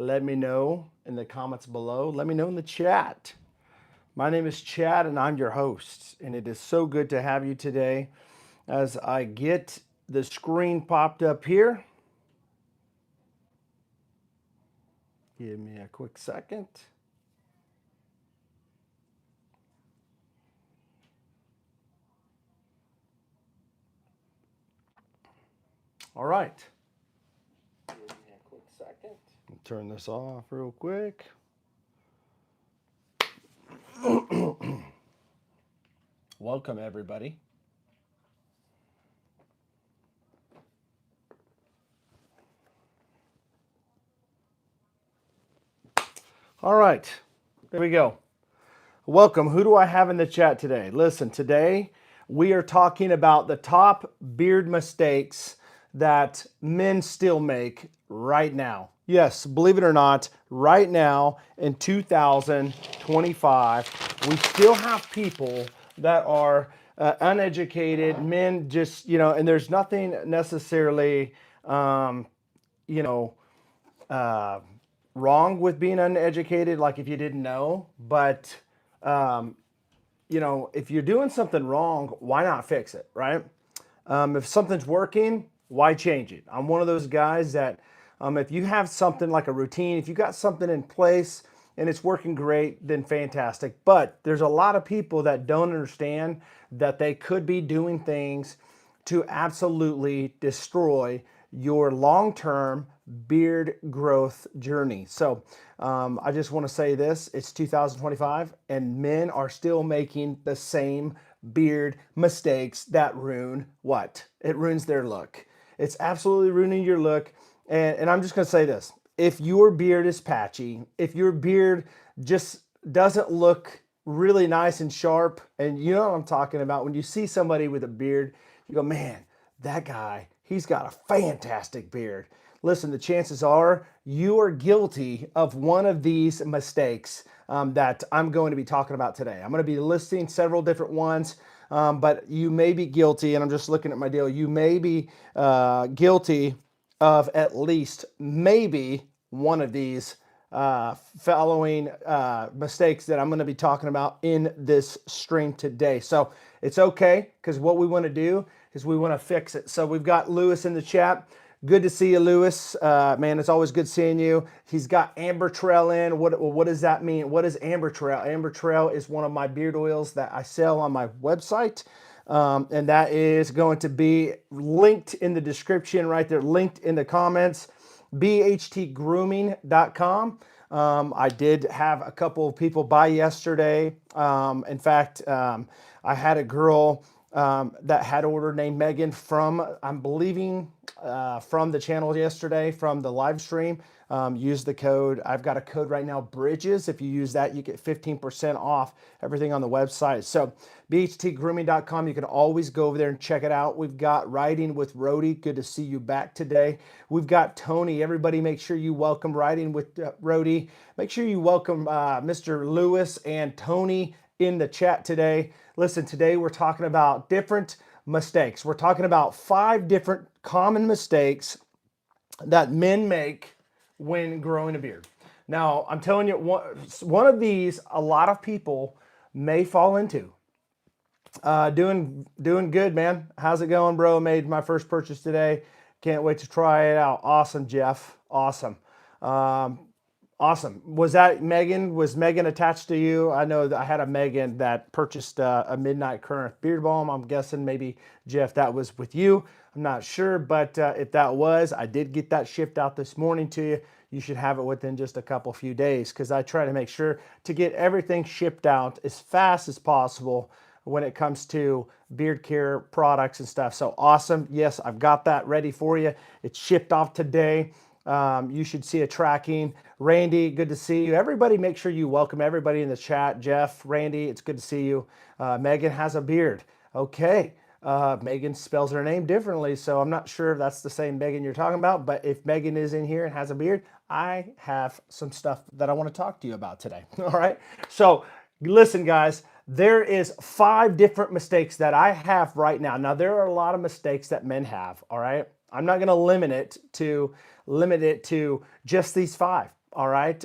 let me know in the comments below. Let me know in the chat. My name is Chad and I'm your host. And it is so good to have you today as I get the screen popped up here. Give me a quick second. All right. Give me a quick second. Turn this off real quick. Welcome, everybody. All right, there we go. Welcome. Who do I have in the chat today? Listen, today we are talking about the top beard mistakes that men still make right now. Yes, believe it or not, right now in 2025, we still have people that are uneducated, men just, and there's nothing necessarily, you know, uh, wrong with being uneducated, like if you didn't know, but if you're doing something wrong, why not fix it, right? If something's working, why change it? I'm one of those guys that if you have something like a routine, if you got something in place and it's working great, then fantastic. But there's a lot of people that don't understand that they could be doing things to absolutely destroy your long-term beard growth journey. So I just want to say this, it's 2025 and men are still making the same beard mistakes that ruin what? It ruins their look. It's absolutely ruining your look. And I'm just going to say this, if your beard is patchy, if your beard just doesn't look really nice and sharp, and you know what I'm talking about, when you see somebody with a beard, you go, man, that guy, he's got a fantastic beard. Listen, the chances are you are guilty of one of these mistakes that I'm going to be talking about today. I'm going to be listing several different ones, but you may be guilty, and I'm just looking at my deal, you may be guilty of at least maybe one of these following mistakes that I'm going to be talking about in this stream today. So it's okay, because what we want to do is we want to fix it. So we've got Lewis in the chat. Good to see you, Lewis. Man, it's always good seeing you. He's got Amber Trail in. What does that mean? What is Amber Trail? Amber Trail is one of my beard oils that I sell on my website. And that is going to be linked in the description right there, linked in the comments, bhtgrooming.com. I did have a couple of people buy yesterday. In fact, I had a girl that had ordered named Megan from, I'm believing, from the channel yesterday, from the live stream. Use the code. I've got a code right now, Bridges. If you use that, you get 15% off everything on the website. So bhtgrooming.com, you can always go over there and check it out. We've got Riding with Rody. Good to see you back today. We've got Tony. Everybody make sure you welcome Riding with Rody. Make sure you welcome Mr. Lewis and Tony in the chat today. Listen, today we're talking about different mistakes. We're talking about 5 different common mistakes that men make when growing a beard. Now, I'm telling you, one of these, a lot of people may fall into. Doing good, man. How's it going, bro? Made my first purchase today. Can't wait to try it out. Awesome, Jeff. Awesome. Awesome. Was that Megan? Was Megan attached to you? I know that I had a Megan that purchased a Midnight Current beard balm. I'm guessing maybe, Jeff, that was with you. I'm not sure, but if that was, I did get that shipped out this morning to you. You should have it within just a few days, because I try to make sure to get everything shipped out as fast as possible when it comes to beard care products and stuff. So awesome. Yes, I've got that ready for you. It's shipped off today. You should see a tracking. Randy, good to see you. Everybody, make sure you welcome everybody in the chat. Jeff, Randy, it's good to see you. Megan has a beard. Okay. Megan spells her name differently, so I'm not sure if that's the same Megan you're talking about, but if Megan is in here and has a beard, I have some stuff that I want to talk to you about today. All right. So listen, guys, there is 5 different mistakes that I have right now. Now, there are a lot of mistakes that men have. All right. I'm not going to limit it to just these 5. All right.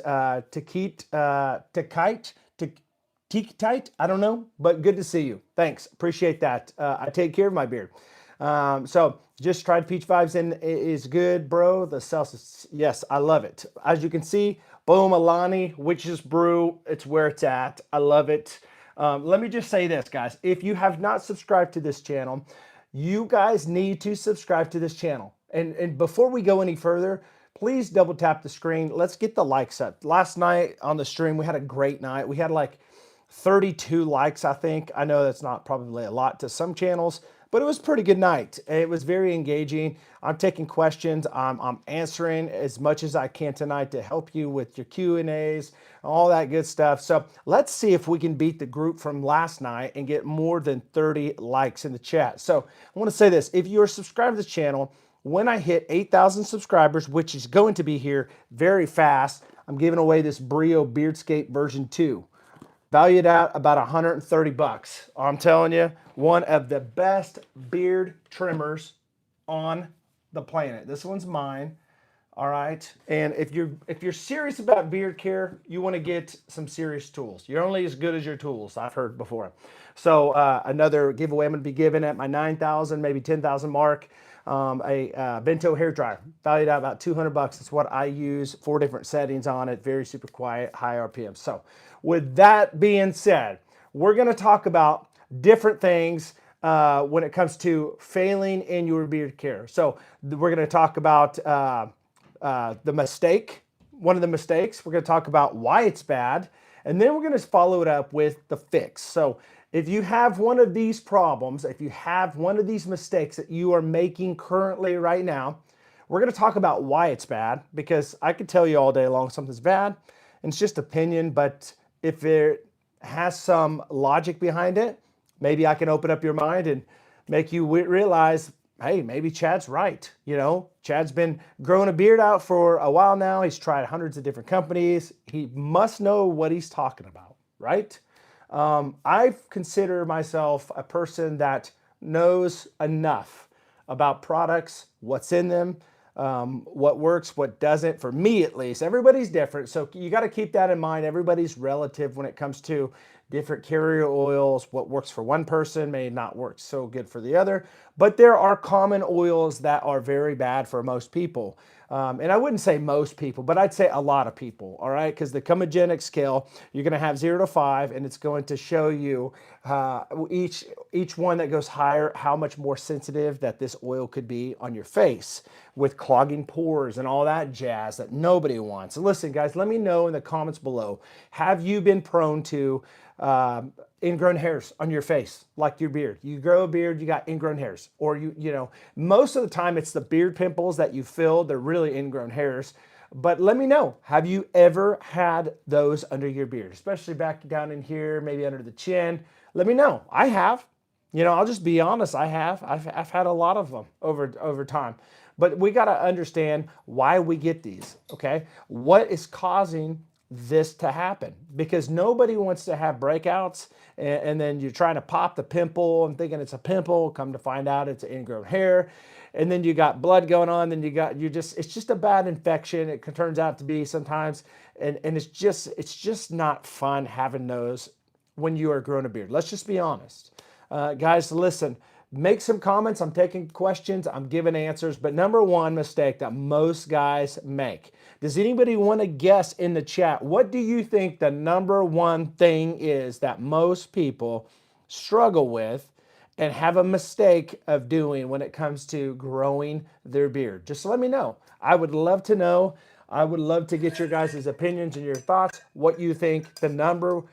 Teak tight. I don't know, but good to see you. Thanks. Appreciate that. I take care of my beard. So just tried Peach Vibes and it is good, bro. The Celsius. Yes, I love it. As you can see, boom, Alani, Witch's Brew. It's where it's at. I love it. Let me just say this, guys. If you have not subscribed to this channel, you guys need to subscribe to this channel. And before we go any further, please double tap the screen. Let's get the likes up. Last night on the stream, we had a great night. We had like 32 likes, I think. I know that's not probably a lot to some channels, but it was a pretty good night. It was very engaging. I'm taking questions. I'm answering as much as I can tonight to help you with your Q&As, all that good stuff. So let's see if we can beat the group from last night and get more than 30 likes in the chat. So I want to say this. If you're subscribed to the channel, when I hit 8,000 subscribers, which is going to be here very fast, I'm giving away this Brio Beardscape version 2. Valued at about 130 bucks. I'm telling you, one of the best beard trimmers on the planet. This one's mine. All right. And if you're serious about beard care, you want to get some serious tools. You're only as good as your tools, I've heard before. So another giveaway I'm going to be giving at my 9,000, maybe 10,000 mark. A Vento hair dryer, valued at about 200 bucks. It's what I use. 4 different settings on it. Very super quiet, high RPM. So with that being said, we're going to talk about different things when it comes to failing in your beard care. So we're going to talk about the mistake, one of the mistakes. We're going to talk about why it's bad. And then we're going to follow it up with the fix. So if you have one of these problems, if you have one of these mistakes that you are making currently right now, we're going to talk about why it's bad, because I could tell you all day long something's bad and it's just opinion. But if it has some logic behind it, maybe I can open up your mind and make you realize, hey, maybe Chad's right. You know, Chad's been growing a beard out for a while now. He's tried hundreds of different companies. He must know what he's talking about, right? I consider myself a person that knows enough about products, what's in them, what works, what doesn't, for me at least. Everybody's different, so you got to keep that in mind. Everybody's relative when it comes to different carrier oils. What works for one person may not work so good for the other, but there are common oils that are very bad for most people. And I wouldn't say most people, but I'd say a lot of people, all right? Because the comedogenic scale, you're going to have 0 to 5, and it's going to show you each one that goes higher, how much more sensitive that this oil could be on your face with clogging pores and all that jazz that nobody wants. Listen, guys, let me know in the comments below, have you been prone to ingrown hairs on your face, like your beard? You grow a beard, you got ingrown hairs, or you know, most of the time it's the beard pimples that you feel, they're really ingrown hairs. But let me know, have you ever had those under your beard, especially back down in here, maybe under the chin? Let me know. I have. You know, I'll just be honest, I have. I've had a lot of them over time. But we got to understand why we get these, okay? What is causing this to happen? Because nobody wants to have breakouts and then you're trying to pop the pimple and thinking it's a pimple, come to find out it's ingrown hair, and then you got blood going on, then it's just a bad infection. It turns out to be sometimes, and it's just not fun having those when you are growing a beard. Let's just be honest. Guys, listen, make some comments. I'm taking questions. I'm giving answers. But number one mistake that most guys make. Does anybody want to guess in the chat? What do you think the number one thing is that most people struggle with and have a mistake of doing when it comes to growing their beard? Just let me know. I would love to know. I would love to get your guys' opinions and your thoughts. What you think the number,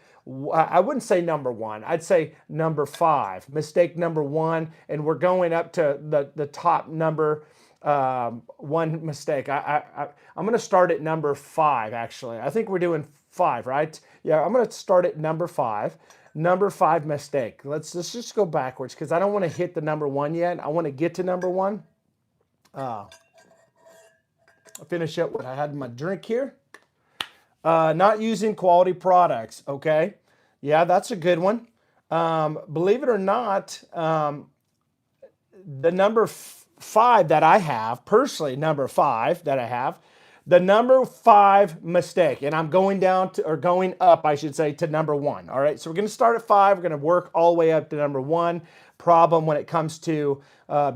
I wouldn't say number one, I'd say number 5. Mistake number 1, and we're going up to the top number 1 mistake. I'm going to start at number 5, actually. I think we're doing 5, right? Yeah, I'm going to start at number 5. Number 5 mistake. Let's just go backwards because I don't want to hit the number 1 yet. I want to get to number 1. I'll finish up what I had in my drink here. Not using quality products, okay? Yeah, that's a good one. Believe it or not, the number 5 that I have, personally, number 5 that I have, The number 5 mistake, and I'm going down to, or going up, I should say, to number 1. All right, so we're going to start at 5. We're going to work all the way up to number 1 problem when it comes to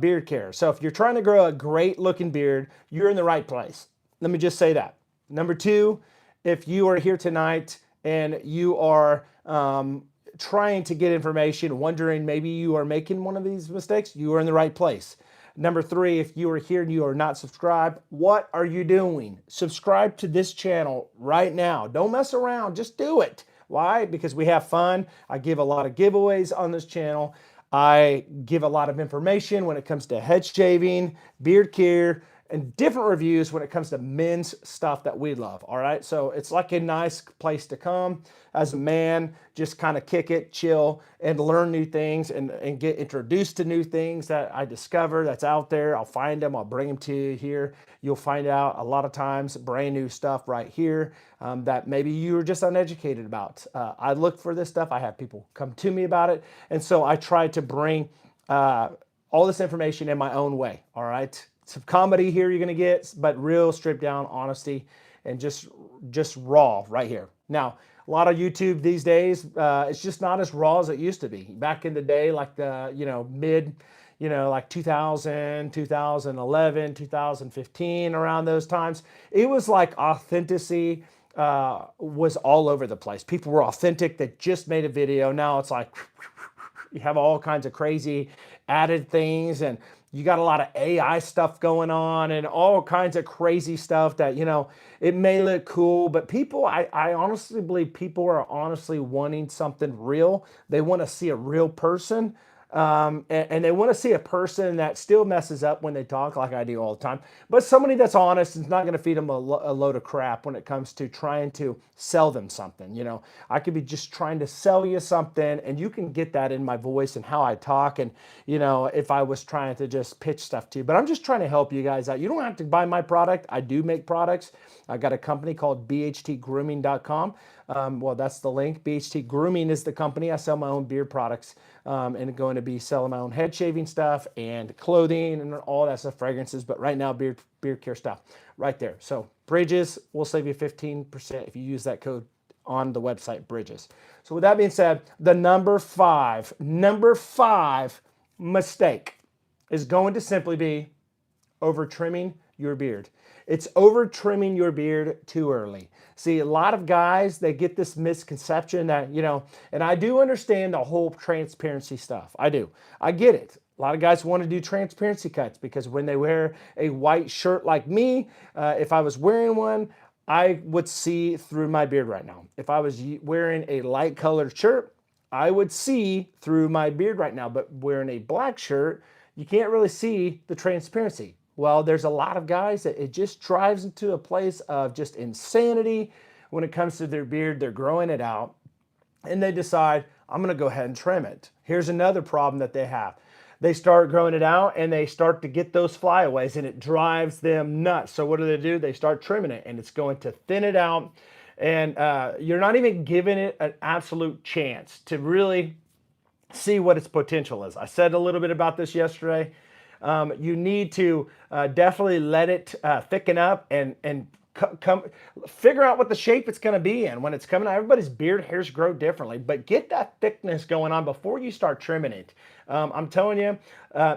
beard care. So if you're trying to grow a great looking beard, you're in the right place. Let me just say that. Number 2, if you are here tonight and you are trying to get information, wondering maybe you are making one of these mistakes, you are in the right place. Number 3, if you are here and you are not subscribed, what are you doing? Subscribe to this channel right now. Don't mess around, just do it. Why? Because we have fun. I give a lot of giveaways on this channel. I give a lot of information when it comes to head shaving, beard care, and different reviews when it comes to men's stuff that we love. All right, so it's like a nice place to come as a man, just kind of kick it, chill, and learn new things and get introduced to new things that I discover that's out there. I'll find them, I'll bring them to you here. You'll find out a lot of times brand new stuff right here that maybe you were just uneducated about. I look for this stuff, I have people come to me about it, and so I try to bring all this information in my own way. All right, some comedy here you're gonna get, but real stripped down honesty and just raw right here. Now, a lot of YouTube these days, it's just not as raw as it used to be. Back in the day, like the, mid, like 2000, 2011, 2015, around those times, it was like authenticity was all over the place. People were authentic. They just made a video. Now it's like, you have all kinds of crazy added things, and you got a lot of AI stuff going on and all kinds of crazy stuff that, it may look cool, but people, I honestly believe people are honestly wanting something real. They want to see a real person. And they want to see a person that still messes up when they talk, like I do all the time, but somebody that's honest and is not going to feed them a load of crap when it comes to trying to sell them something. I could be just trying to sell you something, and you can get that in my voice and how I talk, and if I was trying to just pitch stuff to you, but I'm just trying to help you guys out. You don't have to buy my product. I do make products. I got a company called BHTgrooming.com. Well, that's the link. BHT Grooming is the company. I sell my own beard products, and going to be selling my own head shaving stuff and clothing and all that stuff, fragrances. But right now, beard care stuff right there. So Bridges will save you 15% if you use that code on the website, Bridges. So with that being said, the number five mistake is going to simply be over trimming your beard. It's over trimming your beard too early. See, a lot of guys, they get this misconception that, and I do understand the whole transparency stuff. I do. I get it. A lot of guys want to do transparency cuts because when they wear a white shirt like me, if I was wearing one, I would see through my beard right now. If I was wearing a light colored shirt, I would see through my beard right now. But wearing a black shirt, you can't really see the transparency. Well, there's a lot of guys that it just drives into a place of just insanity when it comes to their beard. They're growing it out and they decide, I'm going to go ahead and trim it. Here's another problem that they have. They start growing it out and they start to get those flyaways and it drives them nuts. So what do? They start trimming it and it's going to thin it out. And you're not even giving it an absolute chance to really see what its potential is. I said a little bit about this yesterday. You need to definitely let it thicken up and figure out what the shape it's going to be in when it's coming out. Everybody's beard hairs grow differently, but get that thickness going on before you start trimming it. I'm telling you,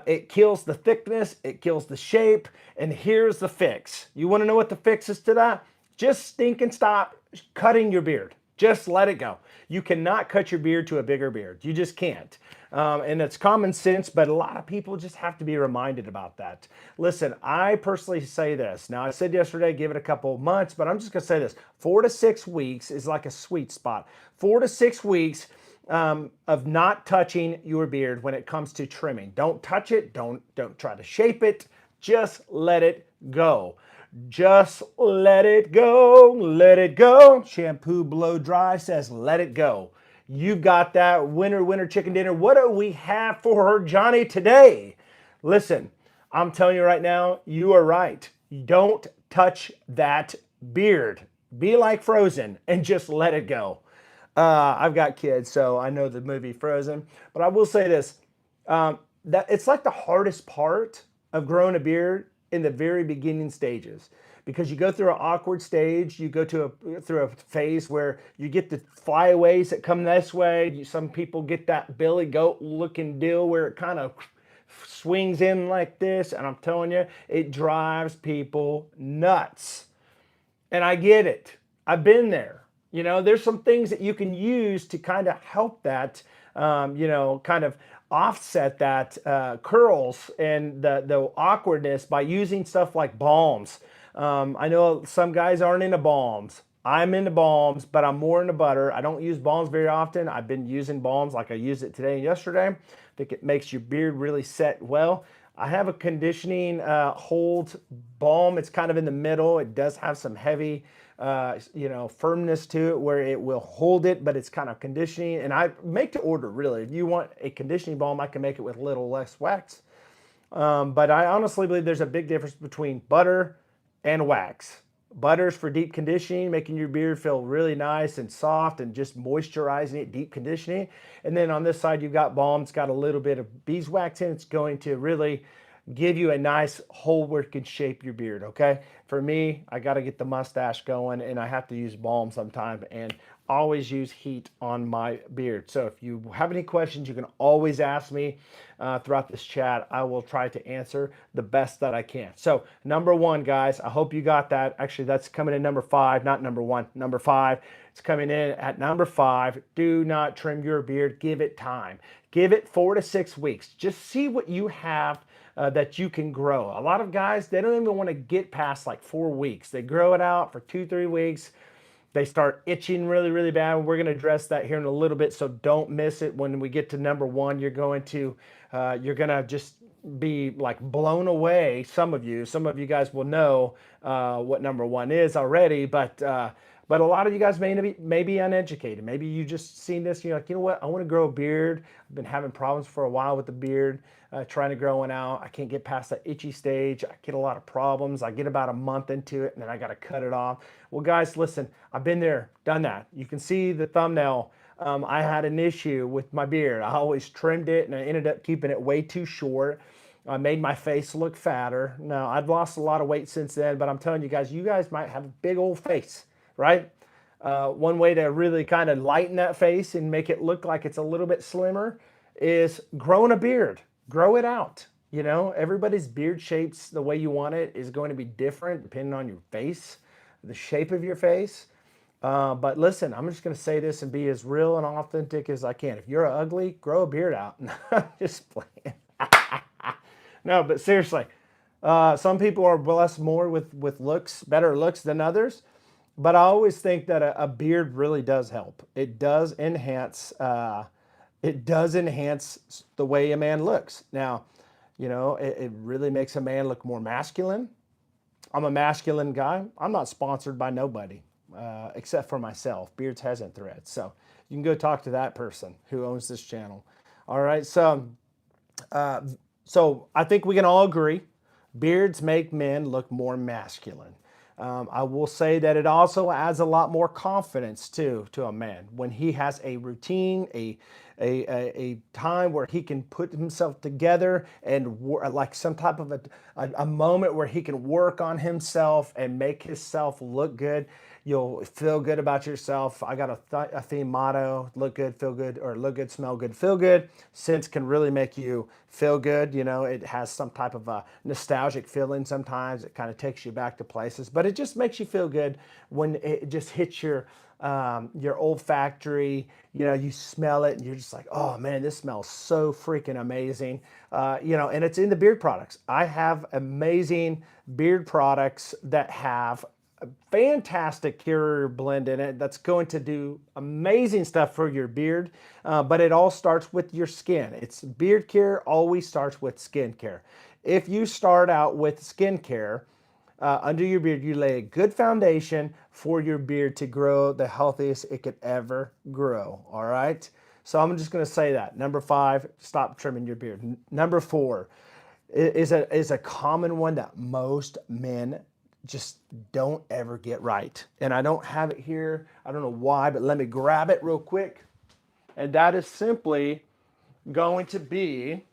it kills the thickness, it kills the shape, and here's the fix. You want to know what the fix is to that? Just stink and stop cutting your beard. Just let it go. You cannot cut your beard to a bigger beard. You just can't. And it's common sense, but a lot of people just have to be reminded about that. Listen, I personally say this. Now, I said yesterday, give it a couple of months, but I'm just going to say this. 4 to 6 weeks is like a sweet spot. 4 to 6 weeks of not touching your beard when it comes to trimming. Don't touch it. Don't try to shape it. Just let it go. Just let it go, let it go. Shampoo blow dry says let it go. You've got that winner chicken dinner. What do we have for Johnny today? Listen, I'm telling you right now, you are right. Don't touch that beard. Be like Frozen and just let it go. I've got kids, so I know the movie Frozen, but I will say this, that it's like the hardest part of growing a beard in the very beginning stages, because you go through an awkward stage. You go through a phase where you get the flyaways that come this way. Some people get that billy goat looking deal where it kind of swings in like this, and I'm telling you, it drives people nuts. And I get it. I've been there. You know, there's some things that you can use to kind of help that, kind of offset that curls and the awkwardness by using stuff like balms. I know some guys aren't into balms. I'm into balms, but I'm more into butter. I don't use balms very often. I've been using balms like I used it today and yesterday. I think it makes your beard really set well. I have a conditioning hold balm. It's kind of in the middle. It does have some heavy, firmness to it where it will hold it, but it's kind of conditioning. And I make to order, really. If you want a conditioning balm, I can make it with a little less wax. But I honestly believe there's a big difference between butter and wax. Butter's for deep conditioning, making your beard feel really nice and soft and just moisturizing it, deep conditioning. And then on this side, you've got balm. It's got a little bit of beeswax in it. It's going to really give you a nice hole where it can shape your beard, okay? For me, I got to get the mustache going, and I have to use balm sometime, and always use heat on my beard. So if you have any questions, you can always ask me throughout this chat. I will try to answer the best that I can. So number one, guys, I hope you got that. Actually, that's coming in number 5, not number 1, number 5. It's coming in at number 5. Do not trim your beard. Give it time. Give it 4 to 6 weeks. Just see what you have that you can grow. A lot of guys, they don't even want to get past like 4 weeks. They grow it out for 2-3 weeks. They start itching really, really bad. We're going to address that here in a little bit, so don't miss it. When we get to number 1, you're going to just be like blown away. Some of you guys will know what number 1 is already, but a lot of you guys may be uneducated. Maybe you just seen this, you're like, you know what, I want to grow a beard. I've been having problems for a while with the beard, trying to grow one out. I can't get past that itchy stage. I get a lot of problems. I get about a month into it, and then I got to cut it off. Well, guys, listen, I've been there, done that. You can see the thumbnail. I had an issue with my beard. I always trimmed it, and I ended up keeping it way too short. I made my face look fatter. Now, I've lost a lot of weight since then, but I'm telling you guys might have a big old face, right? One way to really kind of lighten that face and make it look like it's a little bit slimmer is growing a beard. Grow it out. You know, everybody's beard shapes the way you want it is going to be different depending on your face, the shape of your face. But listen, I'm just going to say this and be as real and authentic as I can. If you're ugly, grow a beard out. Just playing. No, but seriously, some people are blessed more with looks, better looks than others. But I always think that a beard really does help. It does enhance. It does enhance the way a man looks. Now, you know, it really makes a man look more masculine. I'm a masculine guy. I'm not sponsored by nobody except for myself. Beards Hasn't Threads. So you can go talk to that person who owns this channel. All right. So I think we can all agree beards make men look more masculine. I will say that it also adds a lot more confidence to a man when he has a routine, a time where he can put himself together and like some type of a moment where he can work on himself and make himself look good. You'll feel good about yourself. I got a theme motto: look good, feel good, or look good, smell good, feel good. Scents can really make you feel good. You know, it has some type of a nostalgic feeling sometimes. It kind of takes you back to places, but it just makes you feel good when it just hits your olfactory. You know, you smell it and you're just like, oh man, this smells so freaking amazing. And it's in the beard products. I have amazing beard products that have a fantastic carrier blend in it that's going to do amazing stuff for your beard, but it all starts with your skin. It's beard care always starts with skin care. If you start out with skin care under your beard, you lay a good foundation for your beard to grow the healthiest it could ever grow. All right. So I'm just going to say that. Number 5, stop trimming your beard. Number 4 is a common one that most men just don't ever get right. And I don't have it here. I don't know why, but let me grab it real quick. And that is simply going to be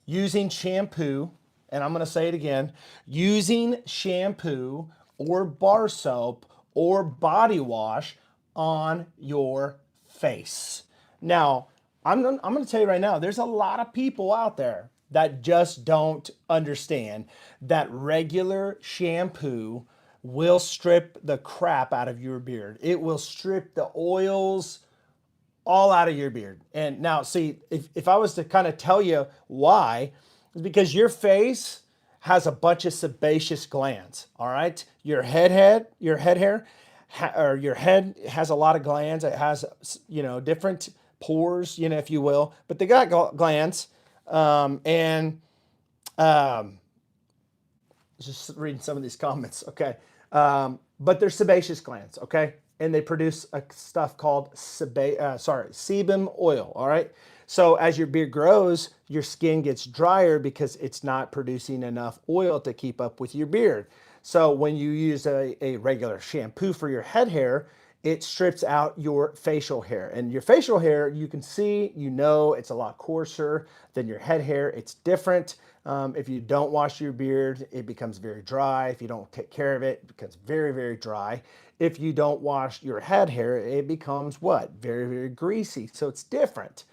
using shampoo and I'm going to say it again, using shampoo or bar soap or body wash on your face. Now, I'm going to tell you right now, there's a lot of people out there that just don't understand that regular shampoo will strip the crap out of your beard. It will strip the oils all out of your beard. And now, see, if I was to kind of tell you why, it's because your face has a bunch of sebaceous glands. All right, your head hair, or your head has a lot of glands. It has, different pores, if you will. But they got glands, and just reading some of these comments. Okay, but they're sebaceous glands. Okay, and they produce a stuff called sebum oil. All right. So as your beard grows, your skin gets drier because it's not producing enough oil to keep up with your beard. So when you use a regular shampoo for your head hair, it strips out your facial hair. And your facial hair, you can see, it's a lot coarser than your head hair. It's different. If you don't wash your beard, it becomes very dry. If you don't take care of it, it becomes very, very dry. If you don't wash your head hair, it becomes what? Very, very greasy. So it's different.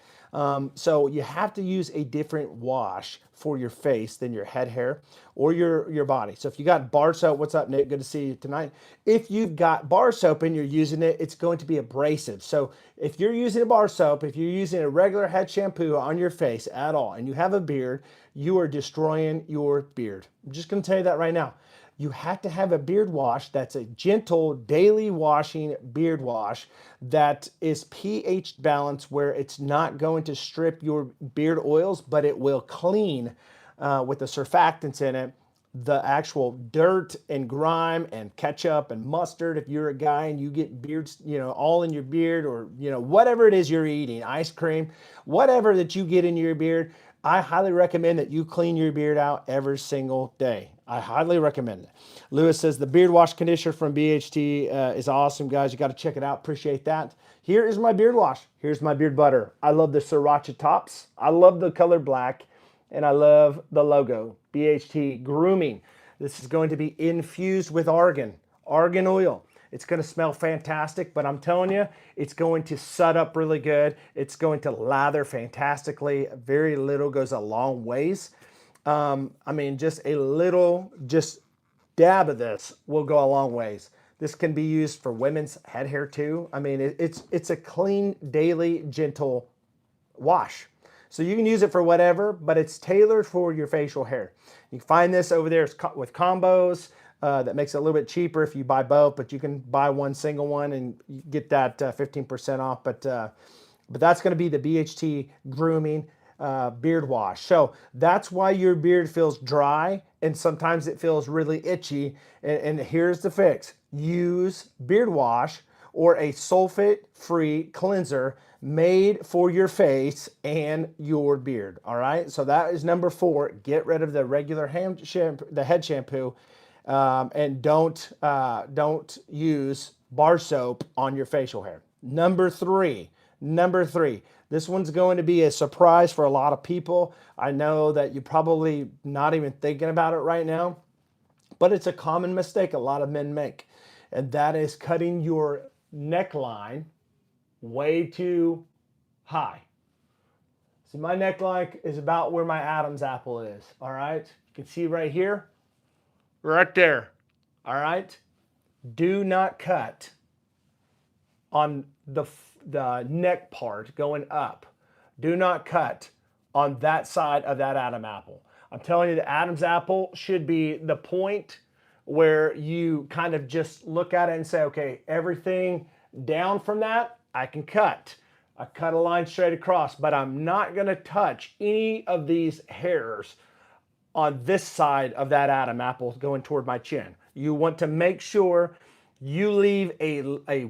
So you have to use a different wash for your face than your head hair or your body. So if you got bar soap, what's up, Nick? Good to see you tonight. If you've got bar soap and you're using it, it's going to be abrasive. So if you're using a bar soap, if you're using a regular head shampoo on your face at all, and you have a beard, you are destroying your beard. I'm just going to tell you that right now. You have to have a beard wash that's a gentle daily washing beard wash that is pH balanced, where it's not going to strip your beard oils, but it will clean with the surfactants in it the actual dirt and grime and ketchup and mustard. If you're a guy and you get beards, all in your beard, or, whatever it is you're eating, ice cream, whatever that you get in your beard, I highly recommend that you clean your beard out every single day. I highly recommend it. Lewis says the beard wash conditioner from BHT is awesome, guys. You got to check it out. Appreciate that. Here is my beard wash. Here's my beard butter. I love the sriracha tops. I love the color black, and I love the logo, BHT Grooming. This is going to be infused with argan oil. It's going to smell fantastic, but I'm telling you, it's going to sud up really good. It's going to lather fantastically. Very little goes a long ways. Just a little, dab of this will go a long ways. This can be used for women's head hair too. It's a clean, daily, gentle wash. So you can use it for whatever, but it's tailored for your facial hair. You can find this over there with combos. That makes it a little bit cheaper if you buy both, but you can buy one single one and you get that 15% off. But that's going to be the BHT Grooming beard wash. So that's why your beard feels dry and sometimes it feels really itchy. And here's the fix. Use beard wash or a sulfate-free cleanser made for your face and your beard. All right. So that is number 4. Get rid of the regular head shampoo. And don't use bar soap on your facial hair. Number three, this one's going to be a surprise for a lot of people. I know that you're probably not even thinking about it right now, but it's a common mistake a lot of men make, and that is cutting your neckline way too high. See, my neckline is about where my Adam's apple is. All right. You can see right here. Right there. All right. Do not cut on the neck part going up. Do not cut on that side of that Adam apple. I'm telling you, the Adam's apple should be the point where you kind of just look at it and say, okay, everything down from that, I can cut. I cut a line straight across, but I'm not going to touch any of these hairs on this side of that Adam apple going toward my chin. You want to make sure you leave a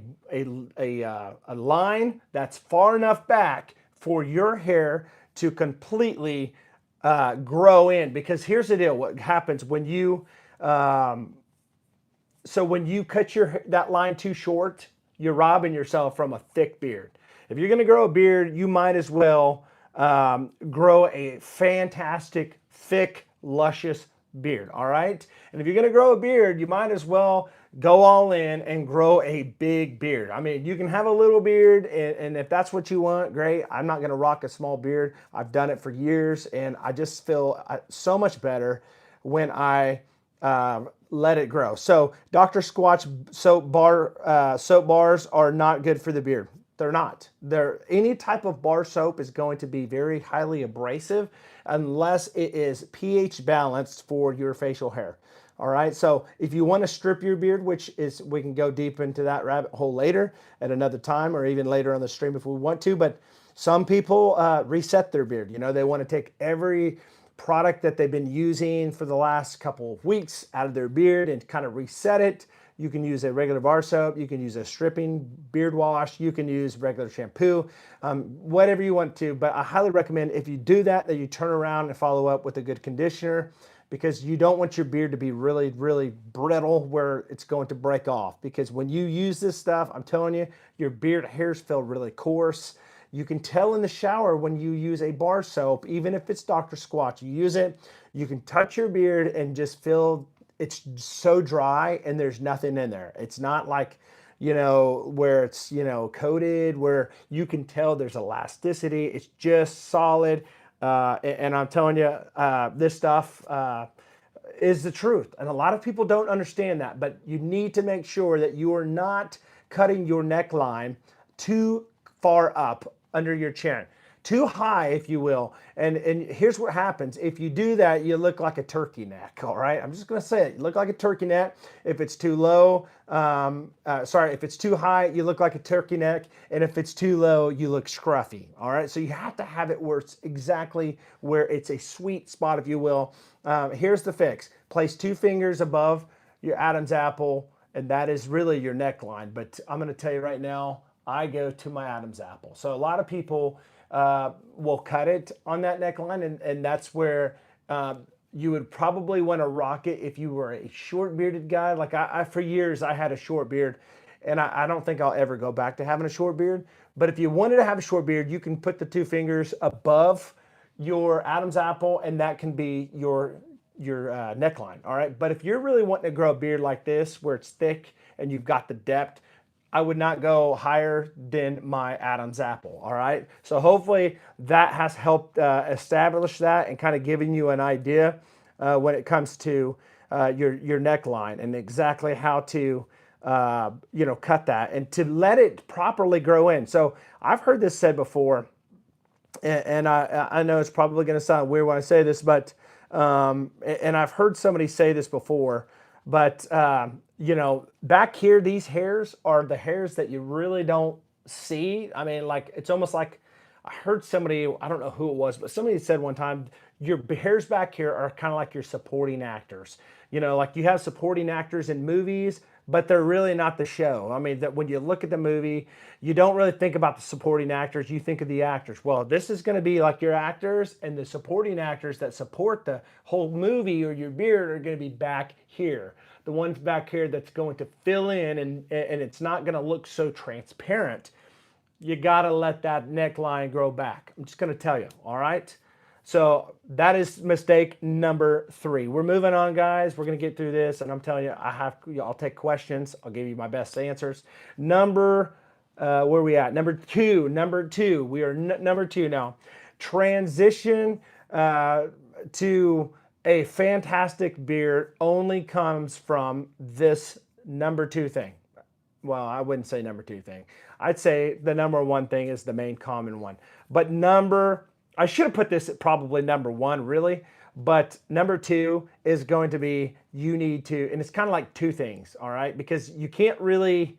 line that's far enough back for your hair to completely grow in. Because here's the deal: what happens when you when you cut that line too short, you're robbing yourself from a thick beard. If you're going to grow a beard, you might as well grow a fantastic, thick, luscious beard, all right? And if you're gonna grow a beard, you might as well go all in and grow a big beard. I mean, you can have a little beard, and if that's what you want, great. I'm not gonna rock a small beard. I've done it for years, and I just feel so much better when I let it grow. So Dr. Squatch soap bars are not good for the beard. They're not. Any type of bar soap is going to be very highly abrasive unless it is pH balanced for your facial hair. All right. So if you want to strip your beard, which is, we can go deep into that rabbit hole later at another time, or even later on the stream if we want to. But some people reset their beard. You know, they want to take every product that they've been using for the last couple of weeks out of their beard and kind of reset it. You can use a regular bar soap, you can use a stripping beard wash, you can use regular shampoo, whatever you want to. But I highly recommend if you do that, that you turn around and follow up with a good conditioner, because you don't want your beard to be really, really brittle where it's going to break off. Because when you use this stuff, I'm telling you, your beard hairs feel really coarse. You can tell in the shower when you use a bar soap, even if it's Dr. Squatch, you use it, you can touch your beard and just feel it's so dry and there's nothing in there. It's not like, you know, where it's, you know, coated, where you can tell there's elasticity. It's just solid. And I'm telling you, this stuff is the truth. And a lot of people don't understand that, but you need to make sure that you are not cutting your neckline too far up under your chin. Too high, if you will. And here's what happens. If you do that, you look like a turkey neck, all right? I'm just gonna say it. You look like a turkey neck. If it's too low, if it's too high, you look like a turkey neck. And if it's too low, you look scruffy, all right? So you have to have it where it's exactly where it's a sweet spot, if you will. Here's the fix. Place 2 fingers above your Adam's apple, and that is really your neckline. But I'm gonna tell you right now, I go to my Adam's apple. So a lot of people will cut it on that neckline, and that's where you would probably want to rock it if you were a short bearded guy. Like I for years, I had a short beard, and I don't think I'll ever go back to having a short beard. But if you wanted to have a short beard, you can put the 2 fingers above your Adam's apple, and that can be your neckline, all right? But if you're really wanting to grow a beard like this, where it's thick and you've got the depth, I would not go higher than my Adam's apple, all right? So hopefully that has helped establish that and kind of giving you an idea when it comes to your neckline and exactly how to cut that and to let it properly grow in. So I've heard this said before, and I know it's probably going to sound weird when I say this, but and I've heard somebody say this before, but back here, these hairs are the hairs that you really don't see. I mean, like, it's almost like, I heard somebody, I don't know who it was, but somebody said one time, your hairs back here are kind of like your supporting actors. You know, like you have supporting actors in movies, but they're really not the show. I mean, that when you look at the movie, you don't really think about the supporting actors, you think of the actors. Well, this is going to be like your actors, and the supporting actors that support the whole movie or your beard are going to be back here. The ones back here that's going to fill in, and it's not going to look so transparent. You got to let that neckline grow back. I'm just going to tell you, all right? So that is mistake number 3. We're moving on, guys. We're going to get through this, and I'm telling you, I'll take questions. I'll give you my best answers. Where are we at? Number two. We are number 2 now. Transition to a fantastic beard only comes from this number 2 thing. Well, I wouldn't say number 2 thing. I'd say the number 1 thing is the main common one. But I should have put this at probably number 1, really. But number 2 is going to be, you need to, and it's kind of like 2 things, all right? Because you can't really,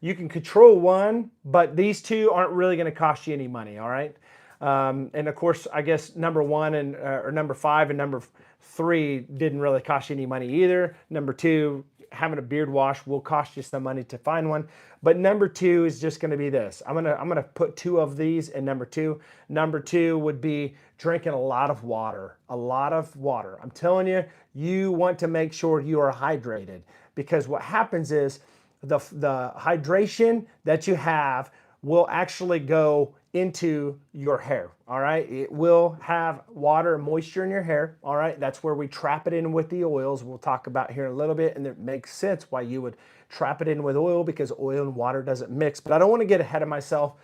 you can control one, but these 2 aren't really going to cost you any money, all right? And of course, I guess number 1 or number 5 and number 3 didn't really cost you any money either. Number 2, having a beard wash will cost you some money to find one. But number 2 is just going to be this. I'm gonna put 2 of these in number 2. Number 2 would be drinking a lot of water. A lot of water. I'm telling you, you want to make sure you are hydrated, because what happens is the hydration that you have will actually go into your hair. All right. It will have water and moisture in your hair. All right. That's where we trap it in with the oils. We'll talk about here in a little bit. And it makes sense why you would trap it in with oil, because oil and water doesn't mix. But I don't want to get ahead of myself.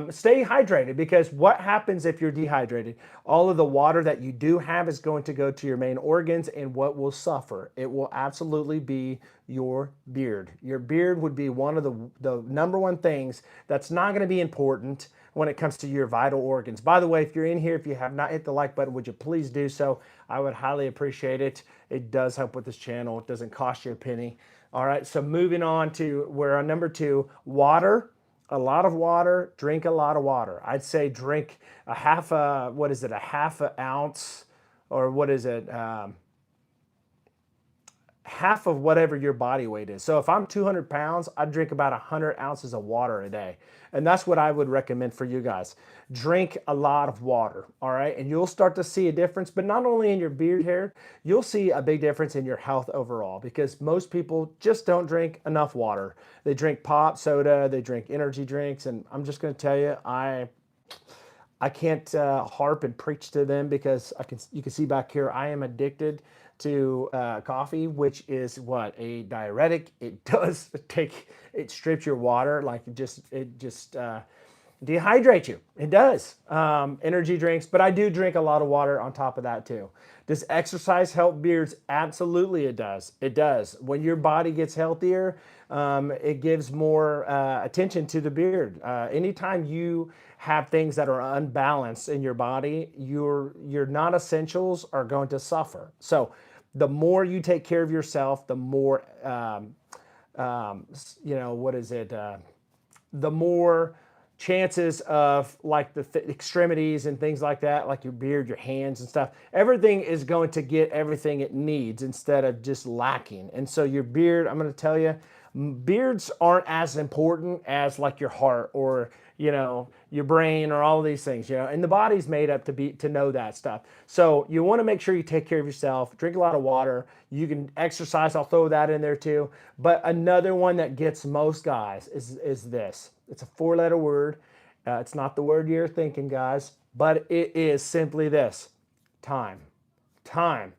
Stay hydrated, because what happens if you're dehydrated? All of the water that you do have is going to go to your main organs, and what will suffer? It will absolutely be your beard. Your beard would be one of the number one things that's not going to be important when it comes to your vital organs. By the way, if you're in here, if you have not hit the like button, would you please do so? I would highly appreciate it. It does help with this channel. It doesn't cost you a penny. All right, so moving on to where on number 2, water. A lot of water, drink a lot of water. I'd say drink a half an ounce, or what is it? Half of whatever your body weight is. So if I'm 200 pounds, I'd drink about 100 ounces of water a day. And that's what I would recommend for you guys. Drink a lot of water, all right? And you'll start to see a difference, but not only in your beard hair, you'll see a big difference in your health overall, because most people just don't drink enough water. They drink pop, soda, they drink energy drinks, and I'm just gonna tell you, I can't harp and preach to them, because you can see back here, I am addicted to coffee, which is what, a diuretic. It does it strips your water, like it just dehydrates you. It does. Energy drinks, but I do drink a lot of water on top of that too. Does exercise help beards? Absolutely it does. It does. When your body gets healthier, it gives more attention to the beard. Anytime you have things that are unbalanced in your body, your non-essentials are going to suffer. So the more you take care of yourself, the more, the more chances of like the extremities and things like that, like your beard, your hands and stuff, everything is going to get everything it needs instead of just lacking. And so your beard, I'm going to tell you, beards aren't as important as like your heart or, your brain or all of these things, and the body's made up to know that stuff. So you want to make sure you take care of yourself, drink a lot of water. You can exercise. I'll throw that in there too. But another one that gets most guys is this. It's a 4-letter word. It's not the word you're thinking, guys, but it is simply this: time. Time.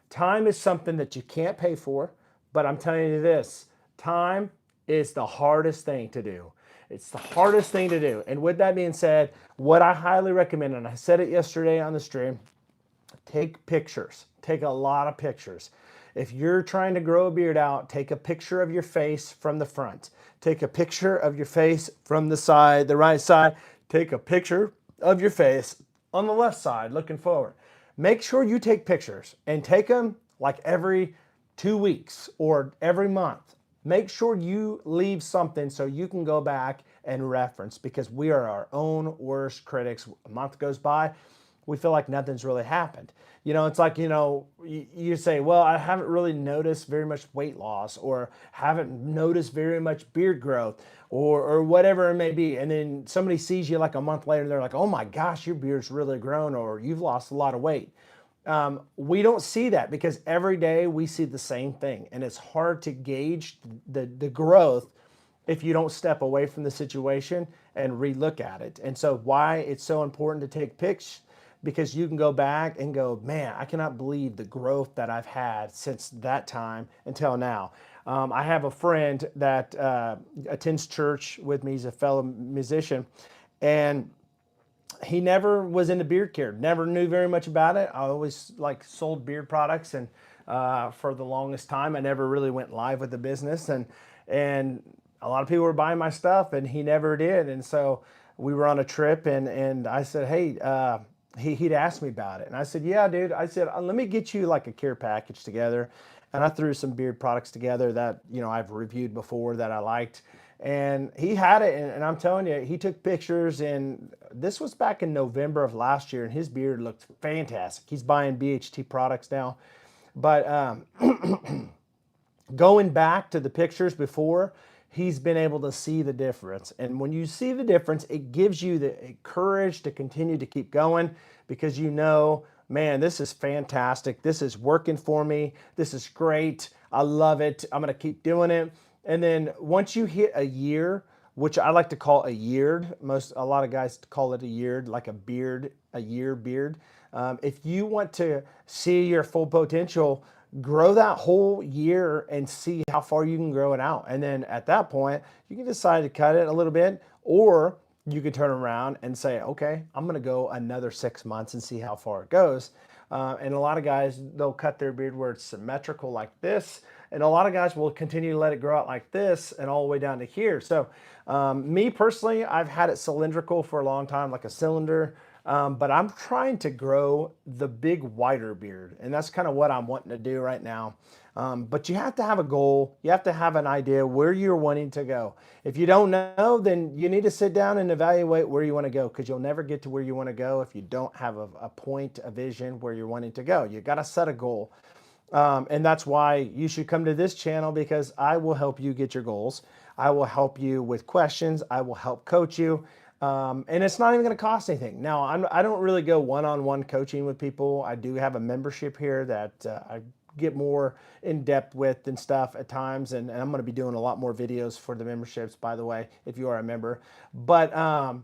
Time is something that you can't pay for, but I'm telling you this, time is the hardest thing to do. It's the hardest thing to do. And with that being said, what I highly recommend, and I said it yesterday on the stream, take pictures. Take a lot of pictures. If you're trying to grow a beard out, take a picture of your face from the front. Take a picture of your face from the side, the right side. Take a picture of your face on the left side, looking forward. Make sure you take pictures, and take them like every 2 weeks or every month. Make sure you leave something so you can go back and reference, because we are our own worst critics. A month goes by, we feel like nothing's really happened. It's like, you say, well, I haven't really noticed very much weight loss, or haven't noticed very much beard growth, or whatever it may be. And then somebody sees you like a month later and they're like, oh my gosh, your beard's really grown, or you've lost a lot of weight. We don't see that, because every day we see the same thing, and it's hard to gauge the growth if you don't step away from the situation and relook at it. And so why it's so important to take pics, because you can go back and go, man, I cannot believe the growth that I've had since that time until now. I have a friend that attends church with me. He's a fellow musician, and he never was into beard care, never knew very much about it. I always sold beard products, and for the longest time, I never really went live with the business, and a lot of people were buying my stuff, and he never did. And so we were on a trip, and I said, hey, he'd asked me about it, and I said, yeah, dude. I said, let me get you like a care package together, and I threw some beard products together that I've reviewed before that I liked. And he had it, and I'm telling you, he took pictures, and this was back in November of last year, and his beard looked fantastic. He's buying BHT products now. But going back to the pictures before, he's been able to see the difference. And when you see the difference, it gives you the courage to continue to keep going, because man, this is fantastic. This is working for me. This is great. I love it. I'm going to keep doing it. And then once you hit a year, which I like to call a yeared. A lot of guys call it a yeared, like a year beard. If you want to see your full potential, grow that whole year and see how far you can grow it out. And then at that point, you can decide to cut it a little bit, or you could turn around and say, okay, I'm going to go another 6 months and see how far it goes. And a lot of guys, they'll cut their beard where it's symmetrical like this. And a lot of guys will continue to let it grow out like this and all the way down to here. So me personally, I've had it cylindrical for a long time, like a cylinder. But I'm trying to grow the big wider beard. And that's kind of what I'm wanting to do right now. But you have to have a goal. You have to have an idea where you're wanting to go. If you don't know, then you need to sit down and evaluate where you want to go, because you'll never get to where you want to go if you don't have a point, a vision where you're wanting to go. You got to set a goal. And that's why you should come to this channel, because I will help you get your goals. I will help you with questions. I will help coach you. And it's not even going to cost anything. Now, I don't really go one-on-one coaching with people. I do have a membership here that I get more in depth with and stuff at times. And I'm going to be doing a lot more videos for the memberships, by the way, if you are a member. But I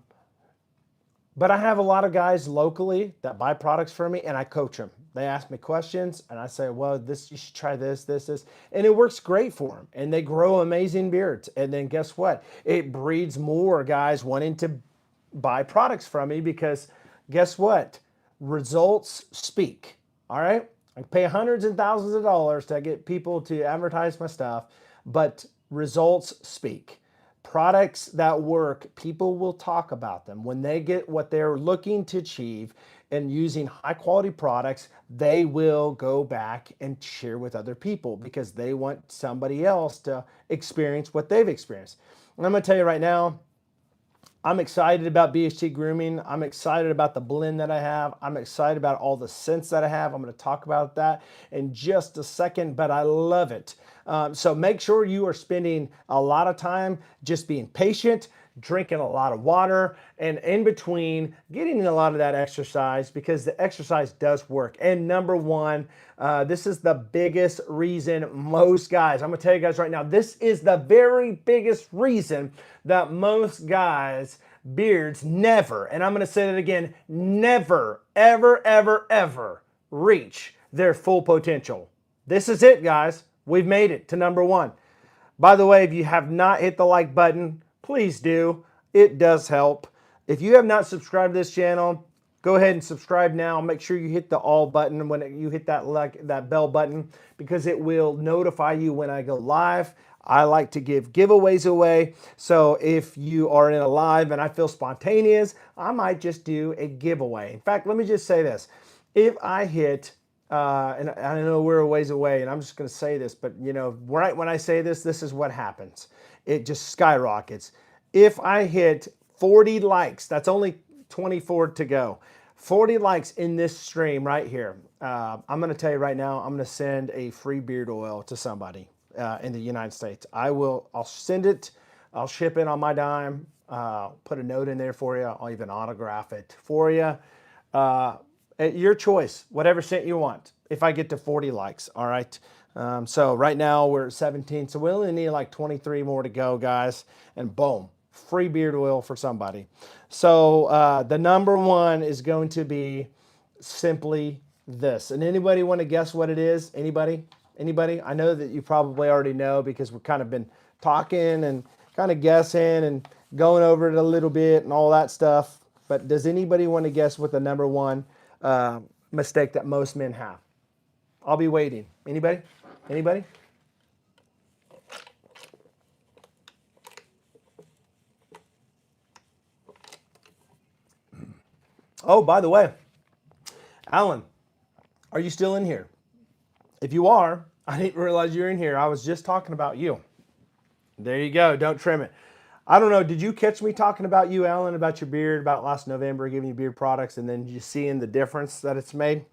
have a lot of guys locally that buy products from me, and I coach them. They ask me questions, and I say, well, you should try this. And it works great for them. And they grow amazing beards. And then guess what? It breeds more guys wanting to buy products from me, because guess what? Results speak. All right? I pay hundreds and thousands of dollars to get people to advertise my stuff, but results speak. Products that work, people will talk about them. When they get what they're looking to achieve and using high quality products, they will go back and share with other people, because they want somebody else to experience what they've experienced. And I'm going to tell you right now, I'm excited about BHT Grooming. I'm excited about the blend that I have. I'm excited about all the scents that I have. I'm going to talk about that in just a second, but I love it. So make sure you are spending a lot of time just being patient, drinking a lot of water, and in between getting a lot of that exercise, because the exercise does work. And number one, this is the biggest reason most guys, I'm going to tell you guys right now, this is the very biggest reason that most guys' beards never, and I'm going to say that again, never, ever, ever, ever reach their full potential. This is it, guys. We've made it to number one. By the way, if you have not hit the like button, please do. It does help. If you have not subscribed to this channel, go ahead and subscribe now. Make sure you hit the all button when you hit that bell button, because it will notify you when I go live. I like to give giveaways away. So if you are in a live and I feel spontaneous, I might just do a giveaway. In fact, let me just say this. If I hit, and I know we're a ways away, and I'm just going to say this, but you know, right when I say this, this is what happens. It just skyrockets. If I hit 40 likes, that's only 24 to go. 40 likes in this stream right here. I'm going to tell you right now, I'm going to send a free beard oil to somebody in the United States. I'll send it. I'll ship it on my dime. Put a note in there for you. I'll even autograph it for you. At your choice, whatever scent you want, if I get to 40 likes, all right? So right now we're at 17, so we only need like 23 more to go, guys, and boom, free beard oil for somebody. So the number one is going to be simply this. And anybody want to guess what it is? Anybody? Anybody? I know that you probably already know, because we've kind of been talking and kind of guessing and going over it a little bit and all that stuff. But does anybody want to guess what the number one mistake that most men have? I'll be waiting. Anybody? Anybody? Oh, by the way, Alan, are you still in here? If you are, I didn't realize you're in here. I was just talking about you. There you go. Don't trim it. I don't know. Did you catch me talking about you, Alan, about your beard, about last November, giving you beard products, and then you seeing the difference that it's made?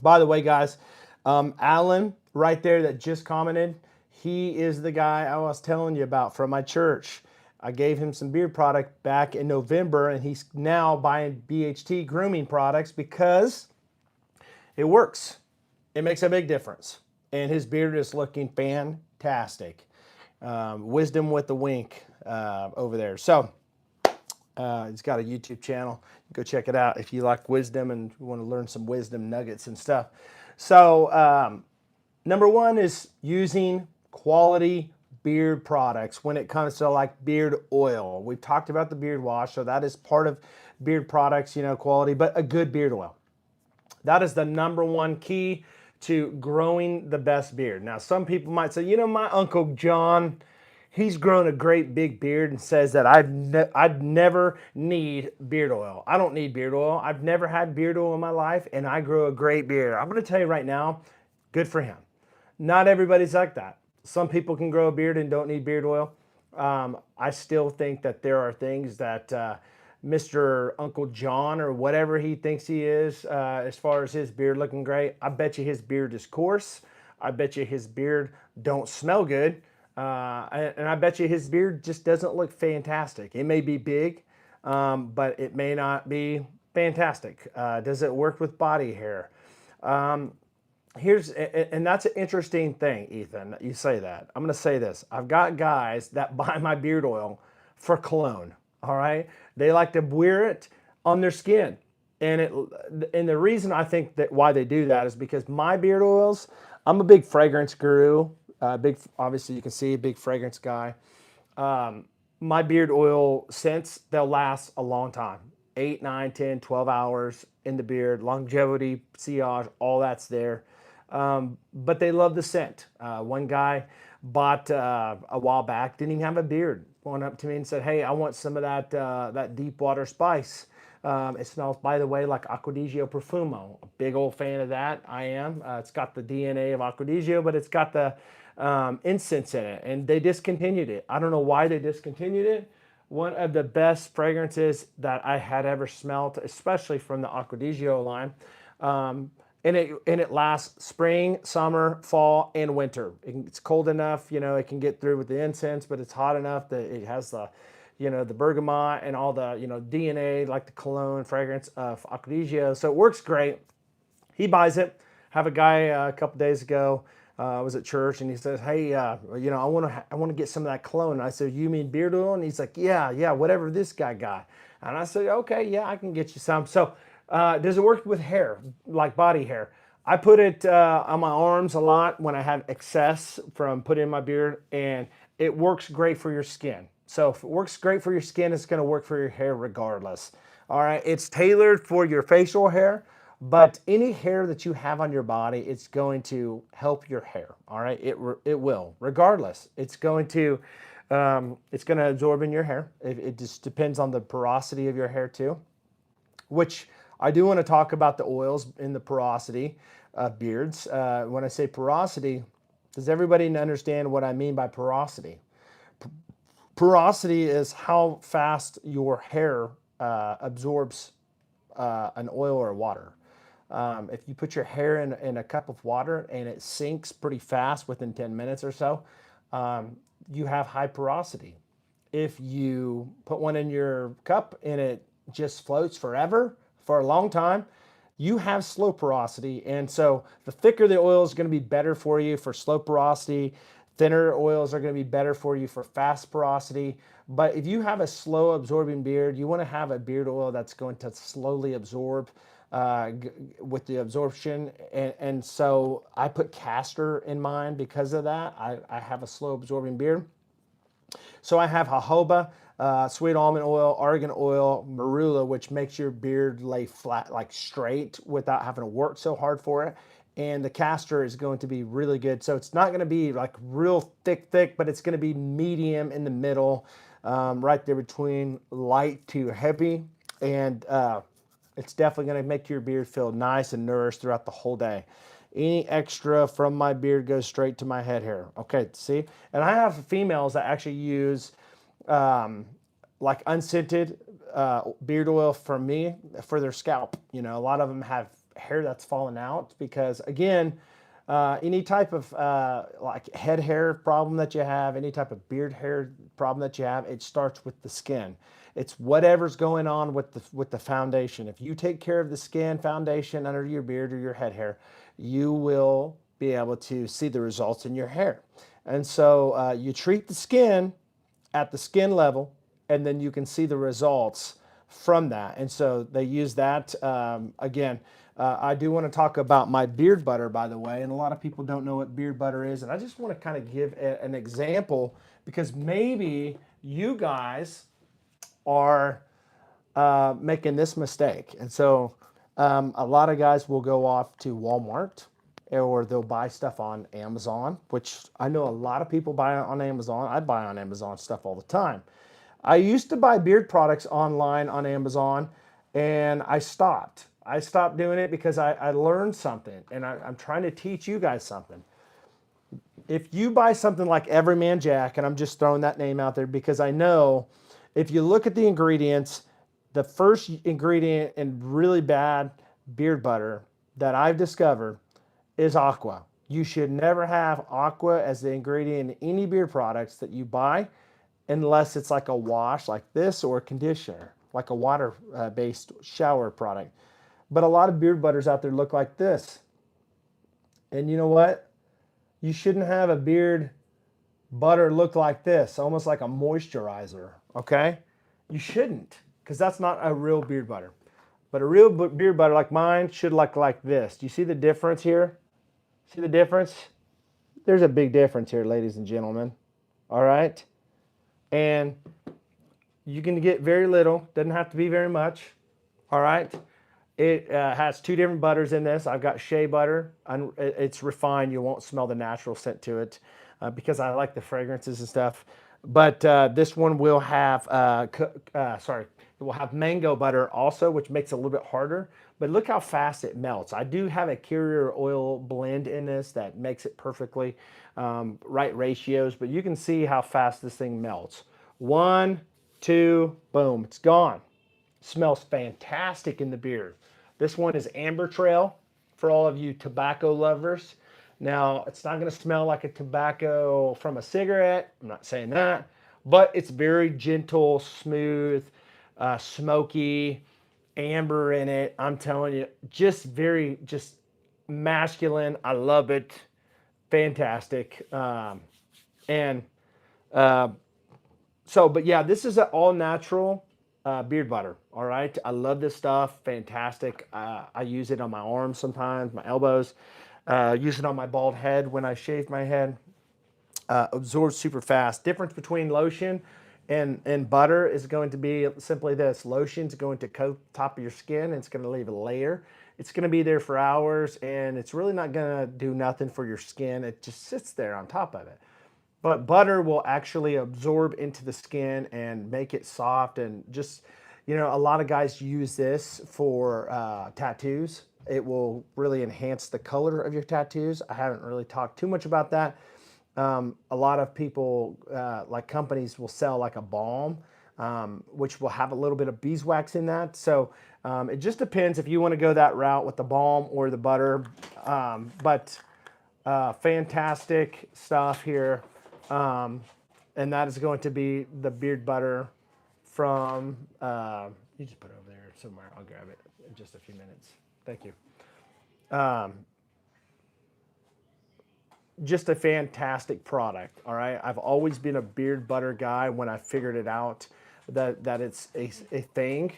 By the way, guys, Alan right there that just commented, he is the guy I was telling you about from my church. I gave him some beard product back in November, and he's now buying BHT Grooming products because it works. It makes a big difference. And his beard is looking fantastic. Wisdom with the wink over there. So he's got a YouTube channel. Go check it out if you like wisdom and you want to learn some wisdom nuggets and stuff. So number one is using quality beard products when it comes to like beard oil. We've talked about the beard wash, so that is part of beard products, you know, quality, but a good beard oil. That is the number one key to growing the best beard. Now, some people might say, you know, my Uncle John, he's grown a great big beard and says that I'd never need beard oil. I don't need beard oil. I've never had beard oil in my life, and I grow a great beard. I'm going to tell you right now, good for him. Not everybody's like that. Some people can grow a beard and don't need beard oil. I still think that there are things that Mr. Uncle John or whatever he thinks he is, as far as his beard looking great, I bet you his beard is coarse. I bet you his beard don't smell good. And I bet you his beard just doesn't look fantastic. It may be big, but it may not be fantastic. Does it work with body hair? And that's an interesting thing, Ethan, you say that. I'm going to say this. I've got guys that buy my beard oil for cologne, all right? They like to wear it on their skin. And the reason I think that why they do that is because my beard oils, I'm a big fragrance guru, obviously you can see, big fragrance guy. My beard oil scents, they'll last a long time. 8, 9, 10, 12 hours in the beard, longevity, sillage, all that's there. But they love the scent. One guy bought a while back, didn't even have a beard. Went up to me and said, "Hey, I want some of that deep water spice. It smells, by the way, like Acquadigio Profumo. A big old fan of that. I am. It's got the DNA of Acquadigio, but it's got the incense in it. And they discontinued it. I don't know why they discontinued it. One of the best fragrances that I had ever smelled, especially from the Acquadigio line. And it lasts spring, summer, fall, and winter. It's cold enough, you know, it can get through with the incense, but it's hot enough that it has the, you know, the bergamot and all the, you know, DNA, like the cologne fragrance of Acquadigio. So it works great. He buys it. Have a guy a couple days ago, I was at church, and he says, "Hey, you know, I want to get some of that cologne." And I said, "You mean beard oil?" And he's like, "Yeah, whatever this guy got." And I said, "Okay, yeah, I can get you some." So does it work with hair, like body hair? I put it on my arms a lot when I have excess from putting in my beard, and it works great for your skin. So if it works great for your skin, it's going to work for your hair regardless. All right, it's tailored for your facial hair, but any hair that you have on your body, it's going to help your hair. All right, it will, regardless. It's going to absorb in your hair. It just depends on the porosity of your hair too, which I do want to talk about the oils in the porosity of beards. When I say porosity, does everybody understand what I mean by porosity? Porosity is how fast your hair absorbs an oil or water. If you put your hair in a cup of water and it sinks pretty fast within 10 minutes or so, you have high porosity. If you put one in your cup and it just floats forever, for a long time, you have slow porosity. And so the thicker the oil is going to be better for you for slow porosity. Thinner oils are going to be better for you for fast porosity. But if you have a slow absorbing beard, you want to have a beard oil that's going to slowly absorb with the absorption. And so I put castor in mine because of that. I have a slow absorbing beard. So I have jojoba, sweet almond oil, argan oil, marula, which makes your beard lay flat, like straight, without having to work so hard for it. And the castor is going to be really good. So it's not going to be like real thick, but it's going to be medium in the middle, right there between light to heavy. And it's definitely going to make your beard feel nice and nourished throughout the whole day. Any extra from my beard goes straight to my head hair. Okay, see? And I have females that actually use like unscented beard oil for me, for their scalp. You know, a lot of them have hair that's fallen out because, again, any type of like head hair problem that you have, any type of beard hair problem that you have, it starts with the skin. It's whatever's going on with the foundation. If you take care of the skin foundation under your beard or your head hair, you will be able to see the results in your hair. And so you treat the skin at the skin level, and then you can see the results from that. And so they use that. Again, I do want to talk about my beard butter, by the way, and a lot of people don't know what beard butter is. And I just want to kind of give an example because maybe you guys are making this mistake. And so a lot of guys will go off to Walmart or they'll buy stuff on Amazon, which I know a lot of people buy on Amazon. I buy on Amazon stuff all the time. I used to buy beard products online on Amazon and I stopped. I stopped doing it because I learned something and I'm trying to teach you guys something. If you buy something like Everyman Jack, and I'm just throwing that name out there because I know if you look at the ingredients, the first ingredient in really bad beard butter that I've discovered is aqua. You should never have aqua as the ingredient in any beard products that you buy unless it's like a wash like this or a conditioner, like a water-based shower product. But a lot of beard butters out there look like this. And you know what? You shouldn't have a beard butter look like this, almost like a moisturizer, okay? You shouldn't, because that's not a real beard butter. But a real beard butter like mine should look like this. Do you see the difference here? See the difference? There's a big difference here, ladies and gentlemen. All right? And you can get very little. Doesn't have to be very much. All right? It has two different butters in this. I've got shea butter. It's refined. You won't smell the natural scent to it because I like the fragrances and stuff. But this one will have, it will have mango butter also, which makes it a little bit harder. But look how fast it melts. I do have a carrier oil blend in this that makes it perfectly right ratios. But you can see how fast this thing melts. 1, 2, boom, it's gone. Smells fantastic in the beard. This one is Amber Trail for all of you tobacco lovers. Now, it's not going to smell like a tobacco from a cigarette. I'm not saying that, but it's very gentle, smooth, smoky, amber in it. I'm telling you, just masculine. I love it. Fantastic. But yeah, this is an all natural beard butter. All right. I love this stuff. Fantastic. I use it on my arms sometimes, my elbows. Use it on my bald head when I shave my head. Absorbs super fast. Difference between lotion and butter is going to be simply this. Lotion's going to coat the top of your skin and it's going to leave a layer. It's going to be there for hours and it's really not going to do nothing for your skin. It just sits there on top of it. But butter will actually absorb into the skin and make it soft and just, a lot of guys use this for tattoos. It will really enhance the color of your tattoos. I haven't really talked too much about that. A lot of people, like companies, will sell like a balm, which will have a little bit of beeswax in that. So it just depends if you want to go that route with the balm or the butter. Fantastic stuff here. And that is going to be the beard butter from, you just put it over there somewhere. I'll grab it in just a few minutes. Thank you. Just a fantastic product. All right. I've always been a beard butter guy when I figured it out that it's a thing.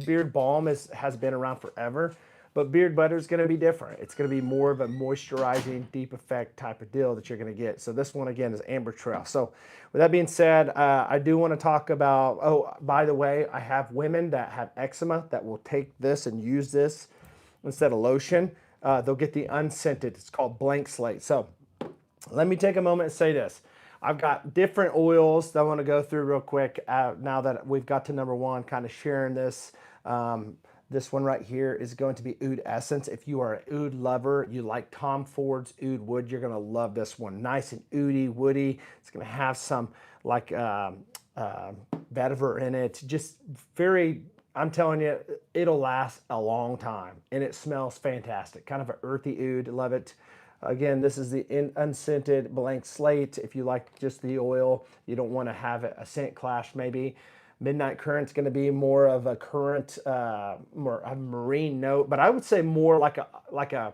Beard balm has been around forever. But beard butter is going to be different. It's going to be more of a moisturizing, deep effect type of deal that you're going to get. So this one, again, is Amber Trail. So with that being said, I do want to talk about, by the way, I have women that have eczema that will take this and use this instead of lotion. They'll get the unscented. It's called Blank Slate. So let me take a moment and say this. I've got different oils that I want to go through real quick now that we've got to number one, kind of sharing this. This one right here is going to be Oud Essence. If you are an oud lover, you like Tom Ford's Oud Wood, you're going to love this one. Nice and oudy, woody. It's going to have some like vetiver in it. Just very, I'm telling you, it'll last a long time. And it smells fantastic. Kind of an earthy oud. Love it. Again, this is the unscented Blank Slate. If you like just the oil, you don't want to have a scent clash maybe. Midnight Current's going to be more of a current, more a marine note, but I would say more like a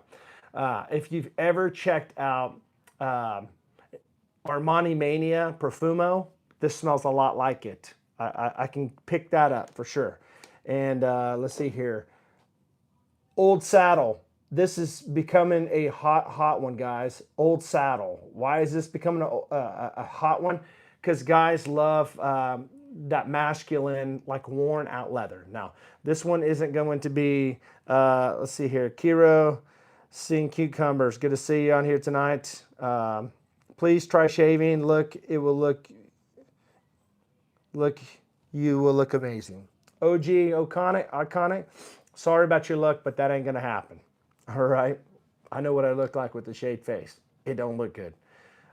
if you've ever checked out Armani Mania Profumo. This smells a lot like it. I can pick that up for sure. And let's see here. Old Saddle. This is becoming a hot one, guys. Old Saddle. Why is this becoming a hot one? Because guys love that masculine, like worn out leather. Now, this one isn't going to be, let's see here. Kiro, seeing cucumbers. Good to see you on here tonight. Please try shaving. Look, it will look, you will look amazing. OG, iconic. Sorry about your look, but that ain't gonna happen. All right. I know what I look like with the shaved face. It don't look good.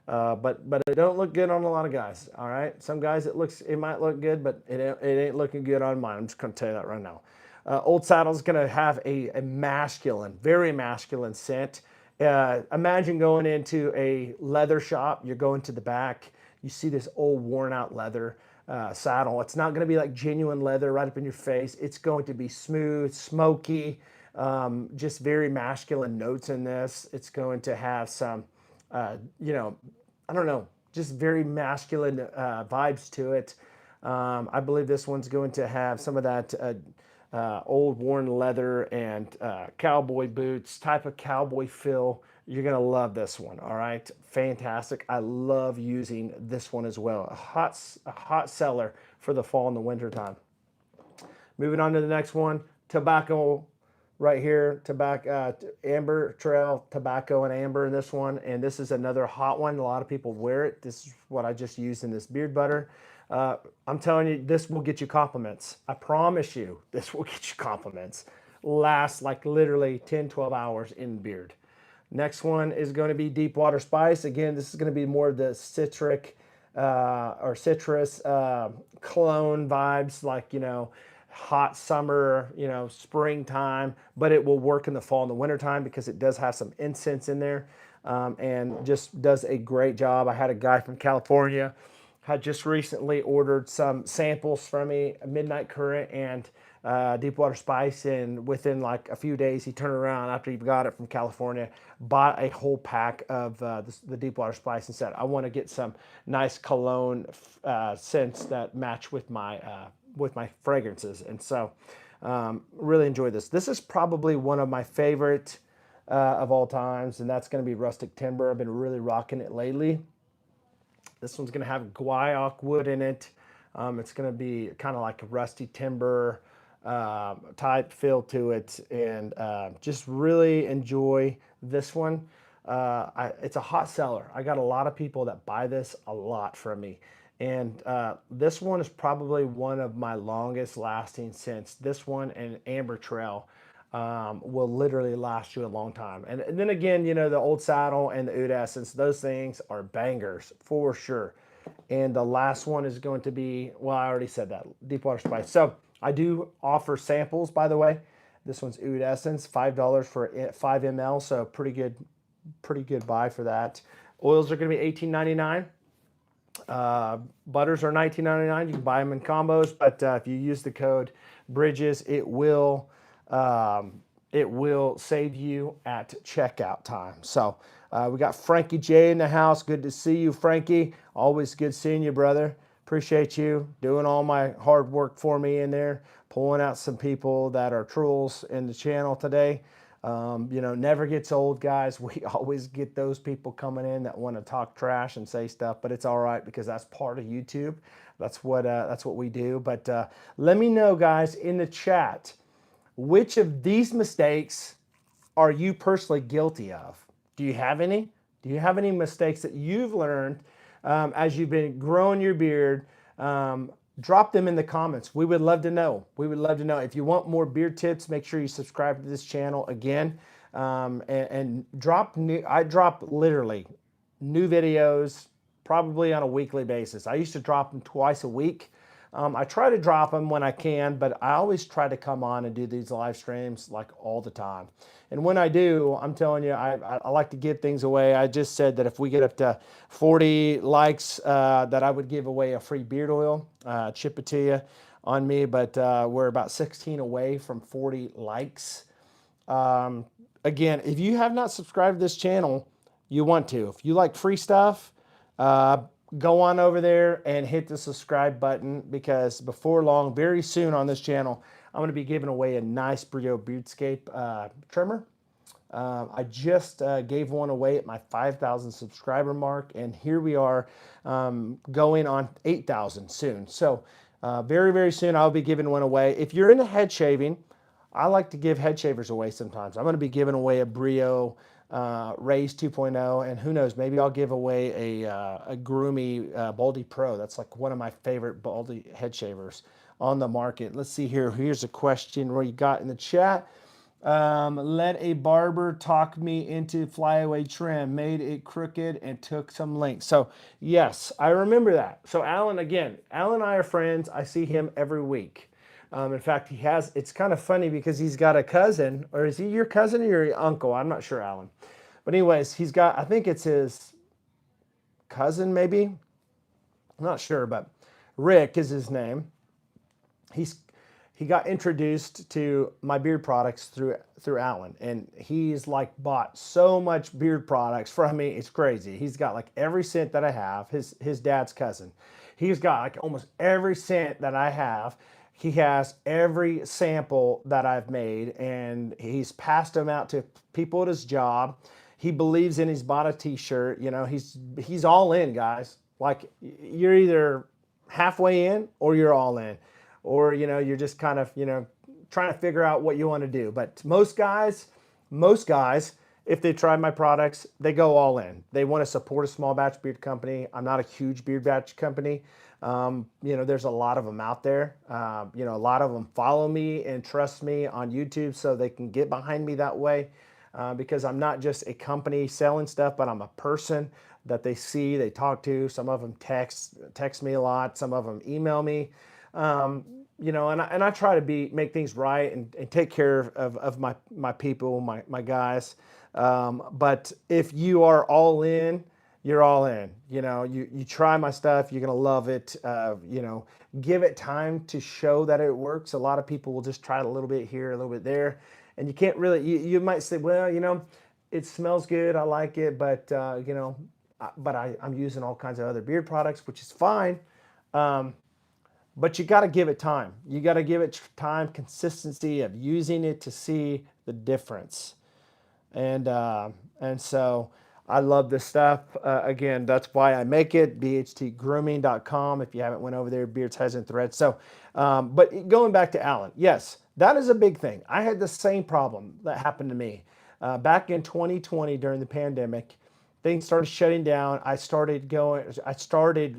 But it don't look good on a lot of guys. All right. Some guys it might look good, but it ain't looking good on mine. I'm just gonna tell you that right now. Old Saddle's gonna have a masculine, very masculine scent. Imagine going into a leather shop. You're going to the back. You see this old worn out leather saddle. It's not going to be like genuine leather right up in your face. It's going to be smooth, smoky, just very masculine notes in this. It's going to have some, you know, I don't know, just very masculine vibes to it. I believe this one's going to have some of that old worn leather and cowboy boots, type of cowboy feel. You're going to love this one. All right. Fantastic. I love using this one as well. A hot seller for the fall and the winter time. Moving on to the next one, tobacco right here, tobacco, amber trail, tobacco and amber in this one. And this is another hot one. A lot of people wear it. This is what I just used in this beard butter. I'm telling you, this will get you compliments. I promise you, this will get you compliments. Lasts like literally 10, 12 hours in beard. Next one is going to be Deepwater Spice. Again, this is going to be more of the citric or citrus cologne vibes, like, you know, hot summer, you know, springtime, but it will work in the fall and the winter time because it does have some incense in there and just does a great job. I had a guy from California had just recently ordered some samples from me, Midnight Current and Deepwater Spice, and within like a few days he turned around after he got it from California, bought a whole pack of the Deepwater Spice and said, I want to get some nice cologne scents that match with my fragrances. And so really enjoy this. This is probably one of my favorite of all times, and that's going to be Rustic Timber. I've been really rocking it lately. This one's going to have guaiac wood in it. It's going to be kind of like a rusty timber type feel to it, and just really enjoy this one. It's a hot seller. I got a lot of people that buy this a lot from me, and this one is probably one of my longest lasting scents. This one and Amber Trail will literally last you a long time. And then again, you know, the Old Saddle and the Oud Essence, those things are bangers for sure. And the last one is going to be, well, I already said that, Deepwater Spice. So I do offer samples, by the way. This one's Oud Essence, $5 for 5 ml, so pretty good buy for that. Oils are going to be $18.99. Butters are $19.99. You can buy them in combos, but if you use the code Bridges, it will save you at checkout time. So we got Frankie J in the house. Good to see you, Frankie. Always good seeing you, brother. Appreciate you doing all my hard work for me in there, pulling out some people that are trolls in the channel today. You know, never gets old, guys. We always get those people coming in that want to talk trash and say stuff, but it's all right because that's part of YouTube. That's what we do. But let me know, guys, in the chat, which of these mistakes are you personally guilty of? Do you have any? Do you have any mistakes that you've learned as you've been growing your beard? Drop them in the comments. We would love to know. We would love to know. If you want more beard tips, make sure you subscribe to this channel again. And I drop literally new videos probably on a weekly basis. I used to drop them twice a week. I try to drop them when I can, but I always try to come on and do these live streams like all the time. And when I do, I'm telling you, I like to give things away. I just said that if we get up to 40 likes, that I would give away a free beard oil, chip it to you on me, but we're about 16 away from 40 likes. Again, if you have not subscribed to this channel, You want to. If you like free stuff, uh, go on over there and hit the subscribe button, because before long, very soon on this channel, I'm going to be giving away a nice Brio Beardscape trimmer. I just gave one away at my 5,000 subscriber mark, and here we are going on 8,000 soon. So very, very soon I'll be giving one away. If you're into head shaving, I like to give head shavers away sometimes. I'm going to be giving away a Brio Raise 2.0, and who knows, maybe I'll give away a Grooming Baldy Pro. That's like one of my favorite Baldy head shavers on the market. Let's see here. Here's a question where you got in the chat. Let a barber talk me into flyaway trim, made it crooked and took some links. So yes, I remember that. So Alan, again, Alan and I are friends. I see him every week. In fact, it's kind of funny because he's got a cousin, or is he your cousin or your uncle? I'm not sure, Alan. But anyways, he's got, I think it's his cousin maybe. I'm not sure, but Rick is his name. He got introduced to my beard products through Alan, and he's like bought so much beard products from me. It's crazy. He's got like every scent that I have. His dad's cousin. He's got like almost every scent that I have. He has every sample that I've made, and he's passed them out to people at his job. He believes in. He's bought a T-shirt. You know, he's all in, guys. Like, you're either halfway in or you're all in. Or, you know, you're just kind of, you know, trying to figure out what you want to do. But most guys, if they try my products, they go all in. They want to support a small batch beard company. I'm not a huge beard batch company. You know, there's a lot of them out there. You know, a lot of them follow me and trust me on YouTube, so they can get behind me that way. Because I'm not just a company selling stuff, but I'm a person that they see, they talk to. Some of them text me a lot. Some of them email me. You know, and I try to make things right and take care of my people, my guys. But if you are all in, you're all in. You know, you try my stuff, you're going to love it. You know, give it time to show that it works. A lot of people will just try it a little bit here, a little bit there. And you can't really, you might say, well, you know, it smells good, I like it, but, you know, I'm using all kinds of other beard products, which is fine. But you got to give it time. You got to give it time, consistency of using it to see the difference. And so I love this stuff. Again, that's why I make it. BHTgrooming.com. If you haven't went over there, beards, heads, and threads. So, but going back to Alan, yes, that is a big thing. I had the same problem that happened to me back in 2020 during the pandemic. Things started shutting down. I started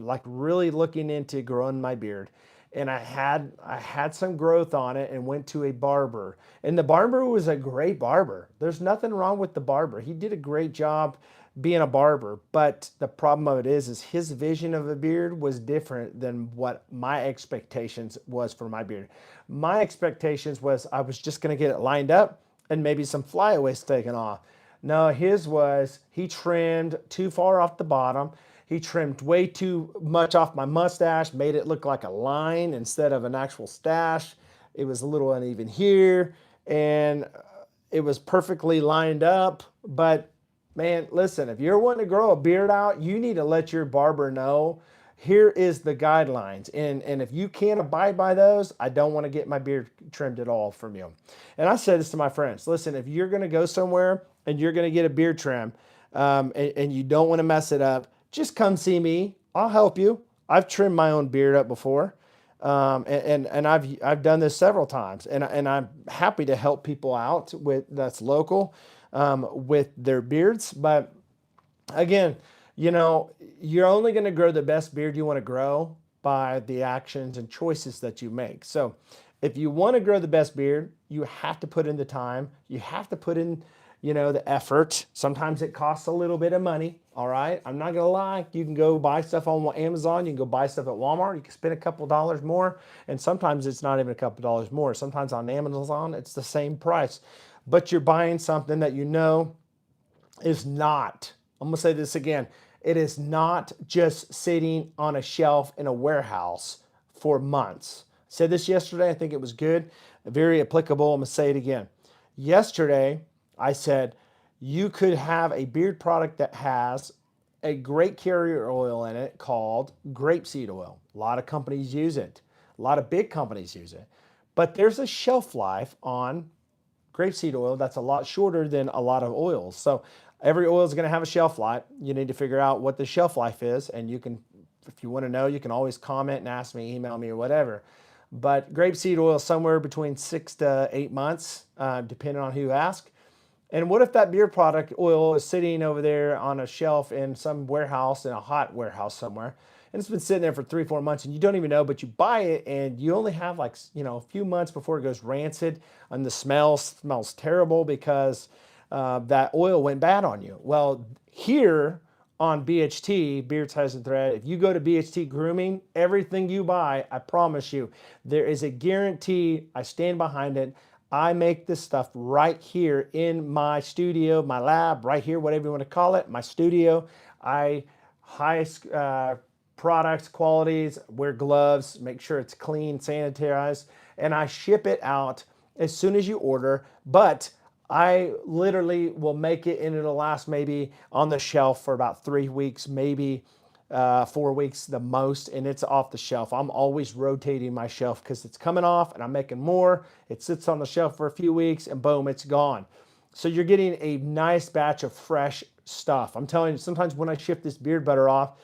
like really looking into growing my beard, and I had some growth on it, and went to a barber, and the barber was a great barber. There's nothing wrong with the barber. He did a great job being a barber, but the problem of it is his vision of a beard was different than what my expectations was for my beard. My expectations was I was just going to get it lined up and maybe some flyaways taken off. No, his was, he trimmed too far off the bottom. He trimmed way too much off my mustache, made it look like a line instead of an actual stash. It was a little uneven here, and it was perfectly lined up. But man, listen, if you're wanting to grow a beard out, you need to let your barber know, here is the guidelines. And if you can't abide by those, I don't want to get my beard trimmed at all from you. And I said this to my friends, listen, if you're going to go somewhere and you're going to get a beard trim, and you don't want to mess it up, just come see me. I'll help you. I've trimmed my own beard up before. And I've done this several times, and I'm happy to help people out that's local, with their beards. But again, you know, you're only going to grow the best beard you want to grow by the actions and choices that you make. So if you want to grow the best beard, you have to put in the time. You have to put in, you know, the effort. Sometimes it costs a little bit of money. All right. I'm not going to lie. You can go buy stuff on Amazon. You can go buy stuff at Walmart. You can spend a couple dollars more. And sometimes it's not even a couple dollars more. Sometimes on Amazon, it's the same price. But you're buying something that you know is not, I'm going to say this again, it is not just sitting on a shelf in a warehouse for months. I said this yesterday. I think it was good, very applicable. I'm going to say it again. Yesterday, I said, you could have a beard product that has a great carrier oil in it called grapeseed oil. A lot of companies use it. A lot of big companies use it. But there's a shelf life on grapeseed oil that's a lot shorter than a lot of oils. So every oil is going to have a shelf life. You need to figure out what the shelf life is, and you can, if you want to know, you can always comment and ask me, email me, or whatever. But grapeseed oil is somewhere between 6 to 8 months, depending on who you ask. And what if that beard product oil is sitting over there on a shelf in some warehouse, in a hot warehouse somewhere, and it's been sitting there for 3, 4 months and you don't even know, but you buy it and you only have like, a few months before it goes rancid, and the smell smells terrible because that oil went bad on you. Well, here on BHT, Beard Ties and Thread, if you go to BHT Grooming, everything you buy, I promise you, there is a guarantee. I stand behind it. I make this stuff right here in my studio, my lab, right here, whatever you want to call it, my studio. I highest products, qualities, wear gloves, make sure it's clean, sanitized, and I ship it out as soon as you order. But I literally will make it and it'll last maybe on the shelf for about 3 weeks, maybe 4 weeks the most, and it's off the shelf. I'm always rotating my shelf because it's coming off and I'm making more. It sits on the shelf for a few weeks and boom, it's gone. So you're getting a nice batch of fresh stuff. I'm telling you, sometimes when I ship this beard butter off,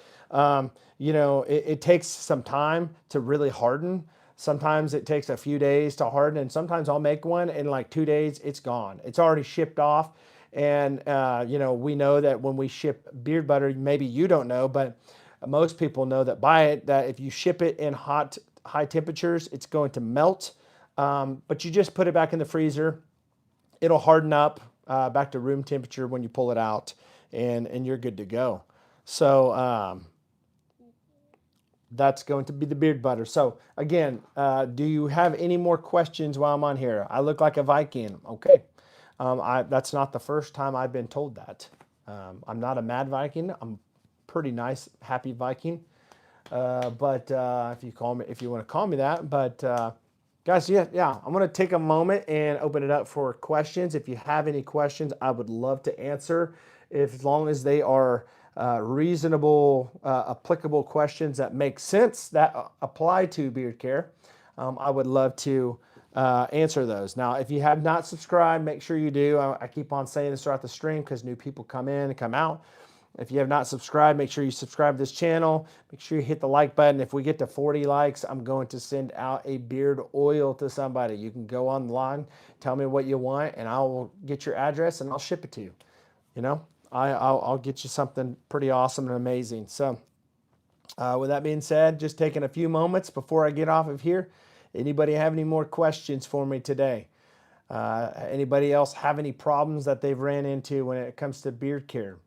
it takes some time to really harden. Sometimes it takes a few days to harden, and sometimes I'll make one in like 2 days, it's gone. It's already shipped off. And, we know that when we ship beard butter, maybe you don't know, but most people know that buy it, that if you ship it in high temperatures, it's going to melt. But you just put it back in the freezer. It'll harden up back to room temperature when you pull it out, and you're good to go. So that's going to be the beard butter. So again, do you have any more questions while I'm on here? I look like a Viking. Okay. That's not the first time I've been told that. I'm not a mad Viking. I'm pretty nice, happy Viking. But if you want to call me that, but guys, yeah, I'm going to take a moment and open it up for questions. If you have any questions, I would love to answer, as long as they are reasonable, applicable questions that make sense, that apply to beard care. I would love to answer those. Now, if you have not subscribed, make sure you do. I keep on saying this throughout the stream because new people come in and come out. If you have not subscribed, make sure you subscribe to this channel. Make sure you hit the like button. If we get to 40 likes, I'm going to send out a beard oil to somebody. You can go online, tell me what you want, and I will get your address and I'll ship it to you. I'll get you something pretty awesome and amazing. So with that being said, just taking a few moments before I get off of here. Anybody have any more questions for me today? Anybody else have any problems that they've ran into when it comes to beard care?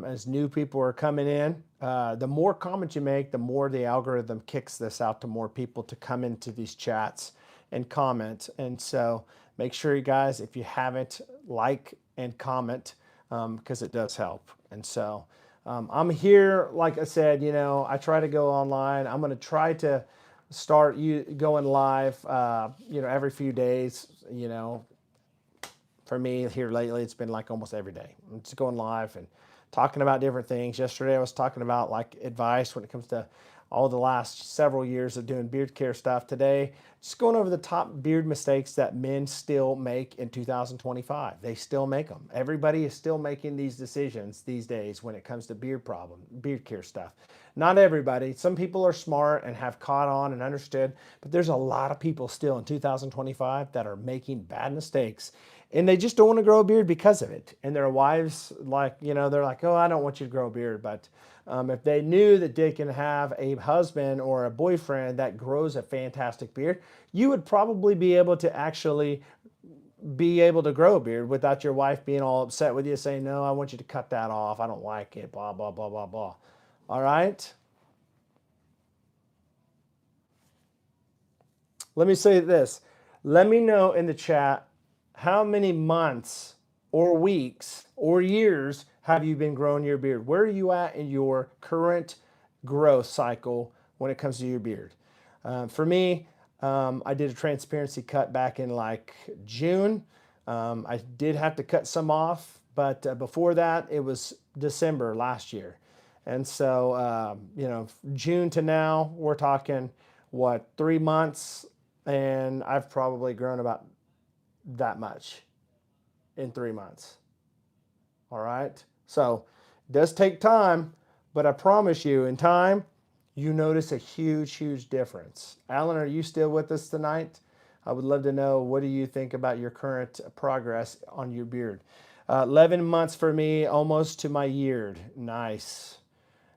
As new people are coming in, the more comments you make, the more the algorithm kicks this out to more people to come into these chats and comment. And so make sure you guys, if you haven't, like and comment, because it does help. And so I'm here, like I said, I try to go online. I'm going to try to start going live, every few days. For me here lately, it's been like almost every day. I'm just going live and talking about different things. Yesterday, I was talking about like advice when it comes to all the last several years of doing beard care stuff. Today, just going over the top beard mistakes that men still make in 2025. They still make them. Everybody is still making these decisions these days when it comes to beard care stuff. Not everybody. Some people are smart and have caught on and understood, but there's a lot of people still in 2025 that are making bad mistakes, and they just don't want to grow a beard because of it. And their wives, they're like, oh, I don't want you to grow a beard. But if they knew that they can have a husband or a boyfriend that grows a fantastic beard, you would probably be able to actually be able to grow a beard without your wife being all upset with you, saying, no, I want you to cut that off. I don't like it, blah, blah, blah, blah, blah. All right. Let me say this. Let me know in the chat, how many months or weeks or years have you been growing your beard? Where are you at in your current growth cycle when it comes to your beard? For me, I did a transparency cut back in like June. I did have to cut some off But before that, it was December last year. And so, June to now, we're talking, what, 3 months? And I've probably grown about that much in 3 months. All right. So it does take time, but I promise you, in time, you notice a huge, huge difference. Alan, are you still with us tonight? I would love to know, what do you think about your current progress on your beard? 11 months for me, almost to my year. Nice.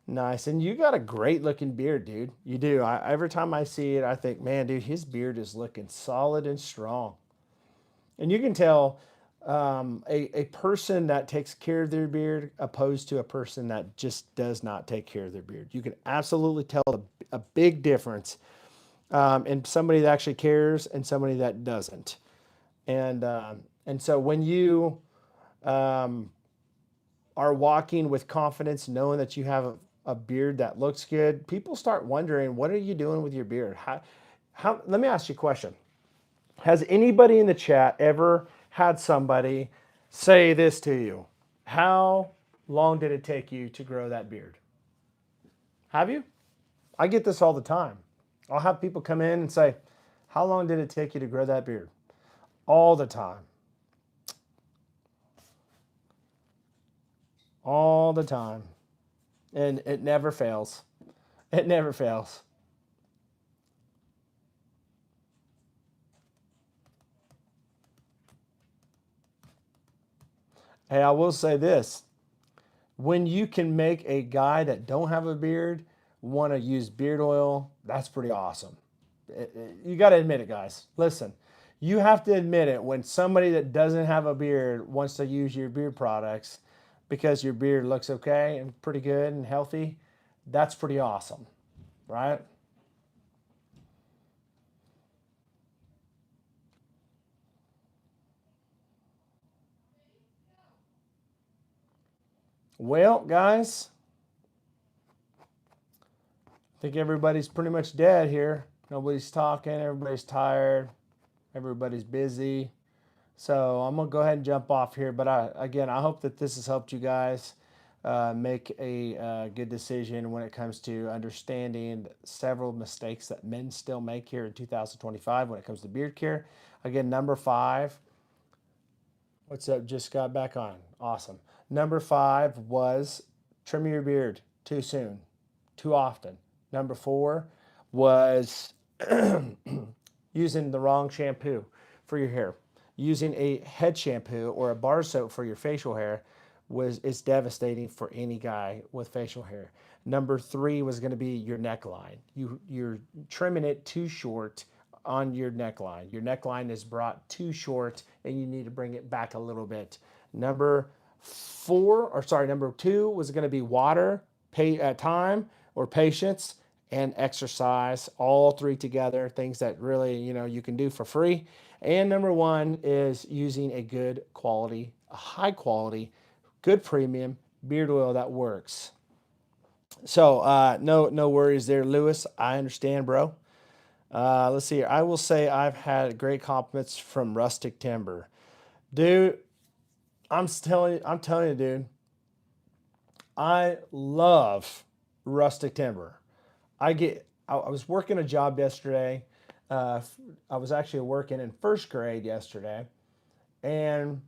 Nice. And you got a great looking beard, dude. You do. Every time I see it, I think, man, dude, his beard is looking solid and strong. And you can tell a person that takes care of their beard opposed to a person that just does not take care of their beard. You can absolutely tell a big difference in somebody that actually cares and somebody that doesn't. And so when you are walking with confidence, knowing that you have a beard that looks good, people start wondering, what are you doing with your beard? Let me ask you a question. Has anybody in the chat ever had somebody say this to you? How long did it take you to grow that beard? Have you? I get this all the time. I'll have people come in and say, how long did it take you to grow that beard? All the time. All the time. And it never fails. It never fails. Hey, I will say this. When you can make a guy that don't have a beard want to use beard oil, that's pretty awesome. You got to admit it, guys. Listen, you have to admit it when somebody that doesn't have a beard wants to use your beard products because your beard looks okay and pretty good and healthy. That's pretty awesome, right? Well, guys, I think everybody's pretty much dead here. Nobody's talking. Everybody's tired. Everybody's busy. So I'm going to go ahead and jump off here. But I hope that this has helped you guys make a good decision when it comes to understanding several mistakes that men still make here in 2025 when it comes to beard care. Again, number 5. What's up? Just got back on. Awesome. Number 5 was trim your beard too soon, too often. Number 4 was using the wrong shampoo for your hair. Using a head shampoo or a bar soap for your facial hair is devastating for any guy with facial hair. Number 3 was going to be your neckline. You're trimming it too short on your neckline. Your neckline is brought too short and you need to bring it back a little bit. Number 2 was going to be water, time or patience, and exercise. All 3 together, things that really, you can do for free. And number 1 is using a good quality, a high quality, good premium beard oil that works. So no worries there, Lewis. I understand, bro. Let's see here. I will say I've had great compliments from Rustic Timber. Dude, I'm telling you, dude, I love Rustic Timber. I was working a job yesterday. I was actually working in first grade yesterday, and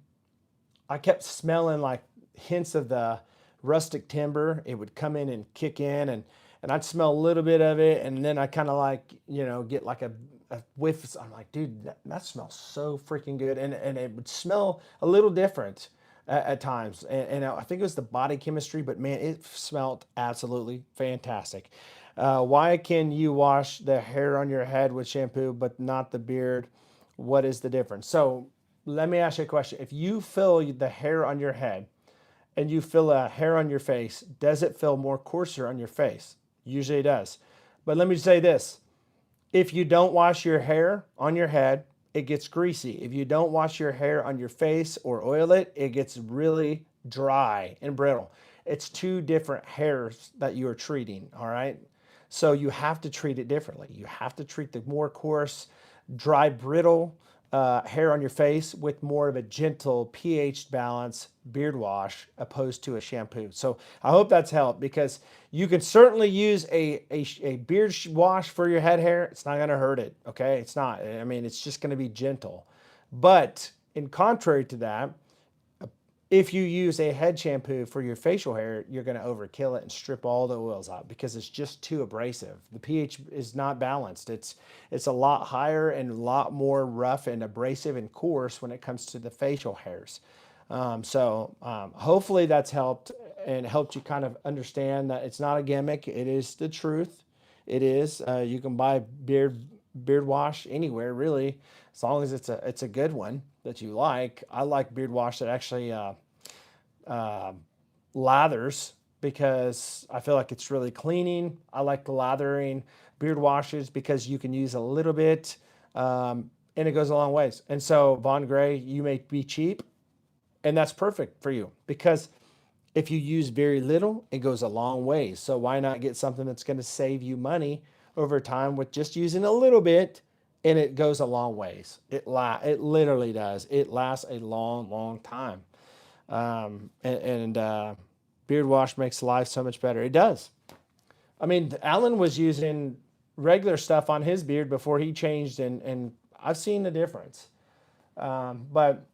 I kept smelling like hints of the rustic timber. It would come in and kick in, and I'd smell a little bit of it, and then I kind of get like a whiff. I'm like, dude, that smells so freaking good, and it would smell a little different at times, and I think it was the body chemistry, but man, it smelled absolutely fantastic. Why can you wash the hair on your head with shampoo but not the beard? What is the difference? So let me ask you a question. If you feel the hair on your head and you feel a hair on your face, does it feel more coarser on your face? Usually it does. But let me say this. If you don't wash your hair on your head, it gets greasy. If you don't wash your hair on your face or oil it, it gets really dry and brittle. It's 2 different hairs that you are treating, all right? So you have to treat it differently. You have to treat the more coarse, dry, brittle hair on your face with more of a gentle pH balance beard wash opposed to a shampoo. So I hope that's helped, because you can certainly use a beard wash for your head hair. It's not going to hurt it. Okay. It's not. I mean, it's just going to be gentle. But in contrary to that, if you use a head shampoo for your facial hair, you're going to overkill it and strip all the oils out, because it's just too abrasive. The pH is not balanced. It's a lot higher and a lot more rough and abrasive and coarse when it comes to the facial hairs. Hopefully that's helped and helped you kind of understand that it's not a gimmick. It is the truth. It is. You can buy beard wash anywhere, really, as long as it's a good one that you like. I like beard wash that actually lathers, because I feel like it's really cleaning. I like the lathering beard washes because you can use a little bit, and it goes a long ways. And so, Von Gray, you may be cheap, and that's perfect for you, because if you use very little, it goes a long ways. So why not get something that's going to save you money over time with just using a little bit, and it goes a long ways. It literally does. It lasts a long, long time. Beard wash makes life so much better. It does. I mean, Alan was using regular stuff on his beard before he changed, and I've seen the difference. But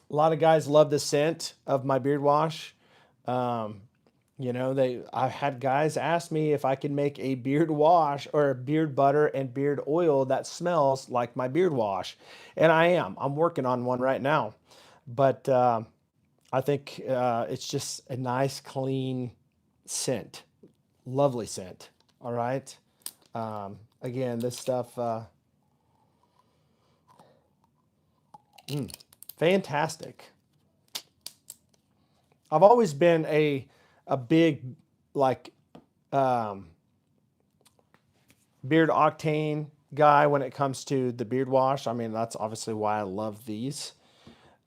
a lot of guys love the scent of my beard wash. I've had guys ask me if I can make a beard wash or a beard butter and beard oil that smells like my beard wash. And I'm working on one right now. But I think it's just a nice, clean scent. Lovely scent. All right. Again, this stuff, fantastic. I've always been a big, like, beard octane guy when it comes to the beard wash. I mean, that's obviously why I love these.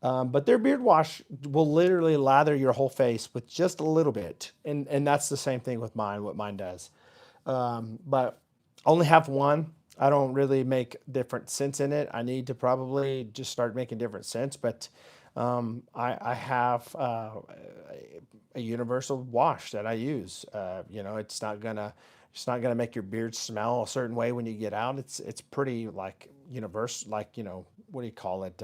But their beard wash will literally lather your whole face with just a little bit. And that's the same thing with mine, what mine does. But I only have one. I don't really make different scents in it. I need to probably just start making different scents. But I have a universal wash that I use. It's not gonna make your beard smell a certain way when you get out. It's pretty like universal, like, what do you call it?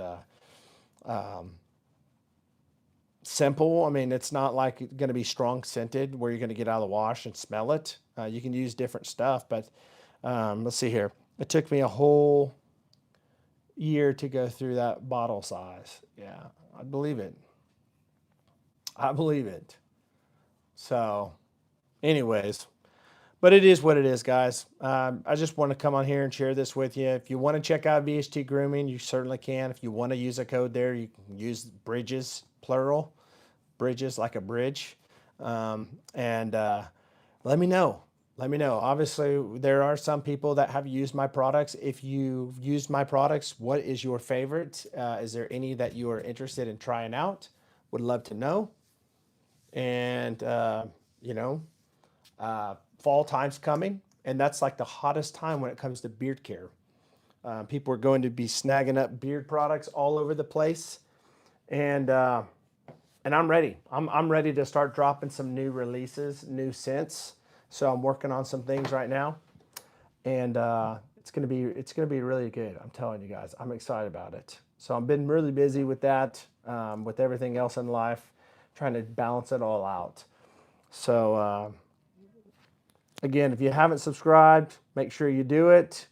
Simple. I mean, it's not like going to be strong scented where you're going to get out of the wash and smell it. You can use different stuff, but let's see here. It took me a whole year to go through that bottle size. Yeah, I believe it. I believe it. So, anyways, but it is what it is, guys. I just want to come on here and share this with you. If you want to check out BHT Grooming, you certainly can. If you want to use a code there, you can use Bridges, plural, Bridges, like a bridge. Let me know. Let me know. Obviously, there are some people that have used my products. If you've used my products, what is your favorite? Is there any that you are interested in trying out? Would love to know. And, fall time's coming, and that's like the hottest time when it comes to beard care. People are going to be snagging up beard products all over the place, and I'm ready. I'm ready to start dropping some new releases, new scents. So I'm working on some things right now, and it's gonna be really good. I'm telling you guys, I'm excited about it. So I've been really busy with that, with everything else in life, trying to balance it all out. So again, if you haven't subscribed, make sure you do it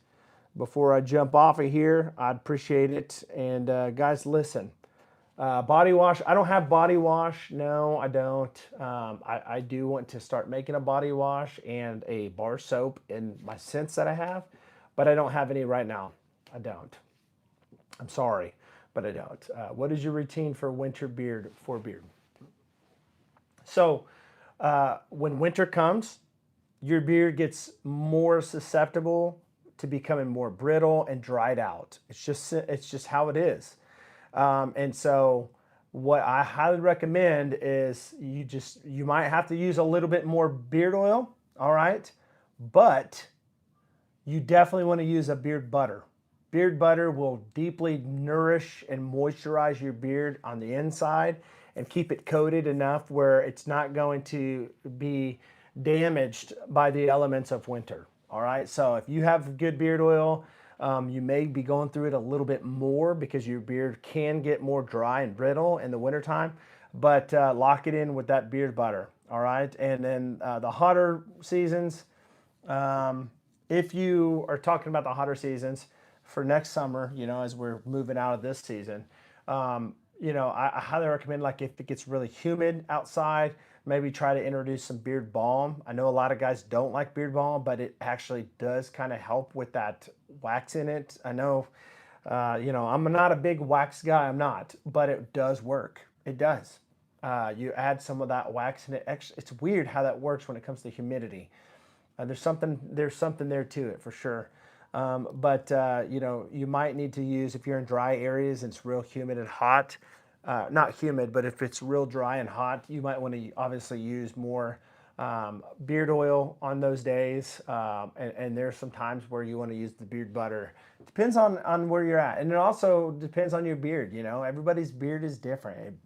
before I jump off of here. I'd appreciate it. And guys, listen. Body wash. I don't have body wash. No, I don't. I do want to start making a body wash and a bar soap in my scents that I have, but I don't have any right now. I don't. I'm sorry, but I don't. What is your routine for winter beard? So when winter comes, your beard gets more susceptible to becoming more brittle and dried out. It's just how it is. And so what I highly recommend is you might have to use a little bit more beard oil, all right? But you definitely want to use a beard butter, beard butter will deeply nourish and moisturize your beard on the inside and keep it coated enough where it's not going to be damaged by the elements of winter. All right, so if you have good beard oil, you may be going through it a little bit more because your beard can get more dry and brittle in the wintertime, but lock it in with that beard butter. All right, and then the hotter seasons, if you are talking about the hotter seasons for next summer, as we're moving out of this season, I highly recommend, like, if it gets really humid outside, maybe try to introduce some beard balm. I know a lot of guys don't like beard balm, but it actually does kind of help with that wax in it. I know, I'm not a big wax guy, I'm not, but it does work. It does. You add some of that wax and it's weird how that works when it comes to humidity. There's something there to it for sure. But you might need to use, if you're in dry areas and it's real humid and hot, not humid, but if it's real dry and hot, you might want to obviously use more beard oil on those days. And there's some times where you want to use the beard butter. Depends on where you're at. And it also depends on your beard. Everybody's beard is different.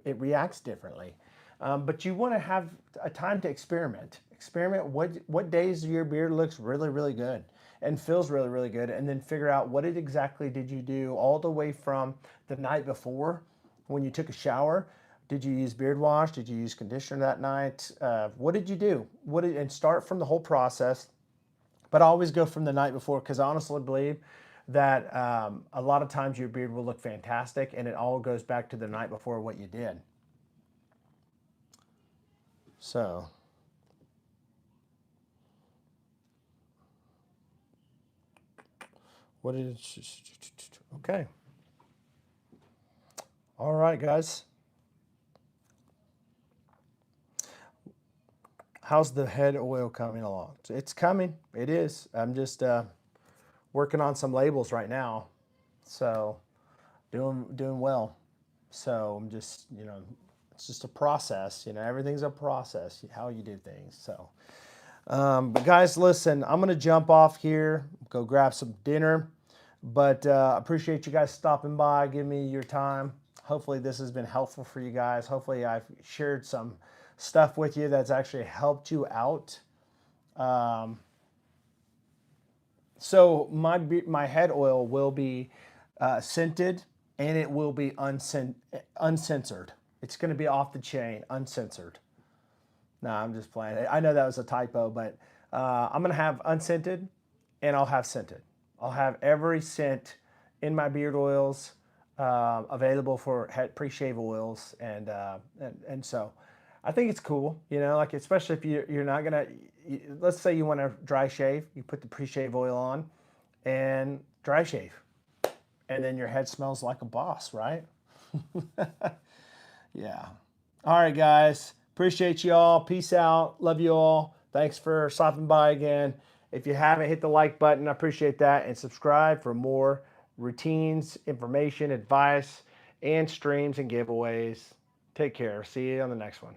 It reacts differently. But you want to have a time to experiment. Experiment what days your beard looks really, really good and feels really, really good, and then figure out what exactly did you do all the way from the night before when you took a shower. Did you use beard wash? Did you use conditioner that night? What did you do? And start from the whole process, but always go from the night before, because I honestly believe that a lot of times your beard will look fantastic, and it all goes back to the night before what you did. So. What is, okay. All right, guys. How's the head oil coming along? It's coming. It is. I'm just working on some labels right now. So doing well. So I'm just, it's just a process. Everything's a process, how you do things. So, but guys, listen, I'm going to jump off here, go grab some dinner. But appreciate you guys stopping by, giving me your time. Hopefully this has been helpful for you guys. Hopefully I've shared some stuff with you that's actually helped you out. So my head oil will be scented, and it will be uncensored. It's going to be off the chain, uncensored. No, I'm just playing. I know that was a typo, but I'm going to have unscented, and I'll have scented. I'll have every scent in my beard oils available for pre-shave oils, and so I think it's cool, like, especially if you're not gonna, let's say you want to dry shave, you put the pre-shave oil on and dry shave, and then your head smells like a boss, right? Yeah. All right, guys. Appreciate you all. Peace out. Love you all. Thanks for stopping by again. If you haven't, hit the like button. I appreciate that. And subscribe for more routines, information, advice, and streams and giveaways. Take care. See you on the next one.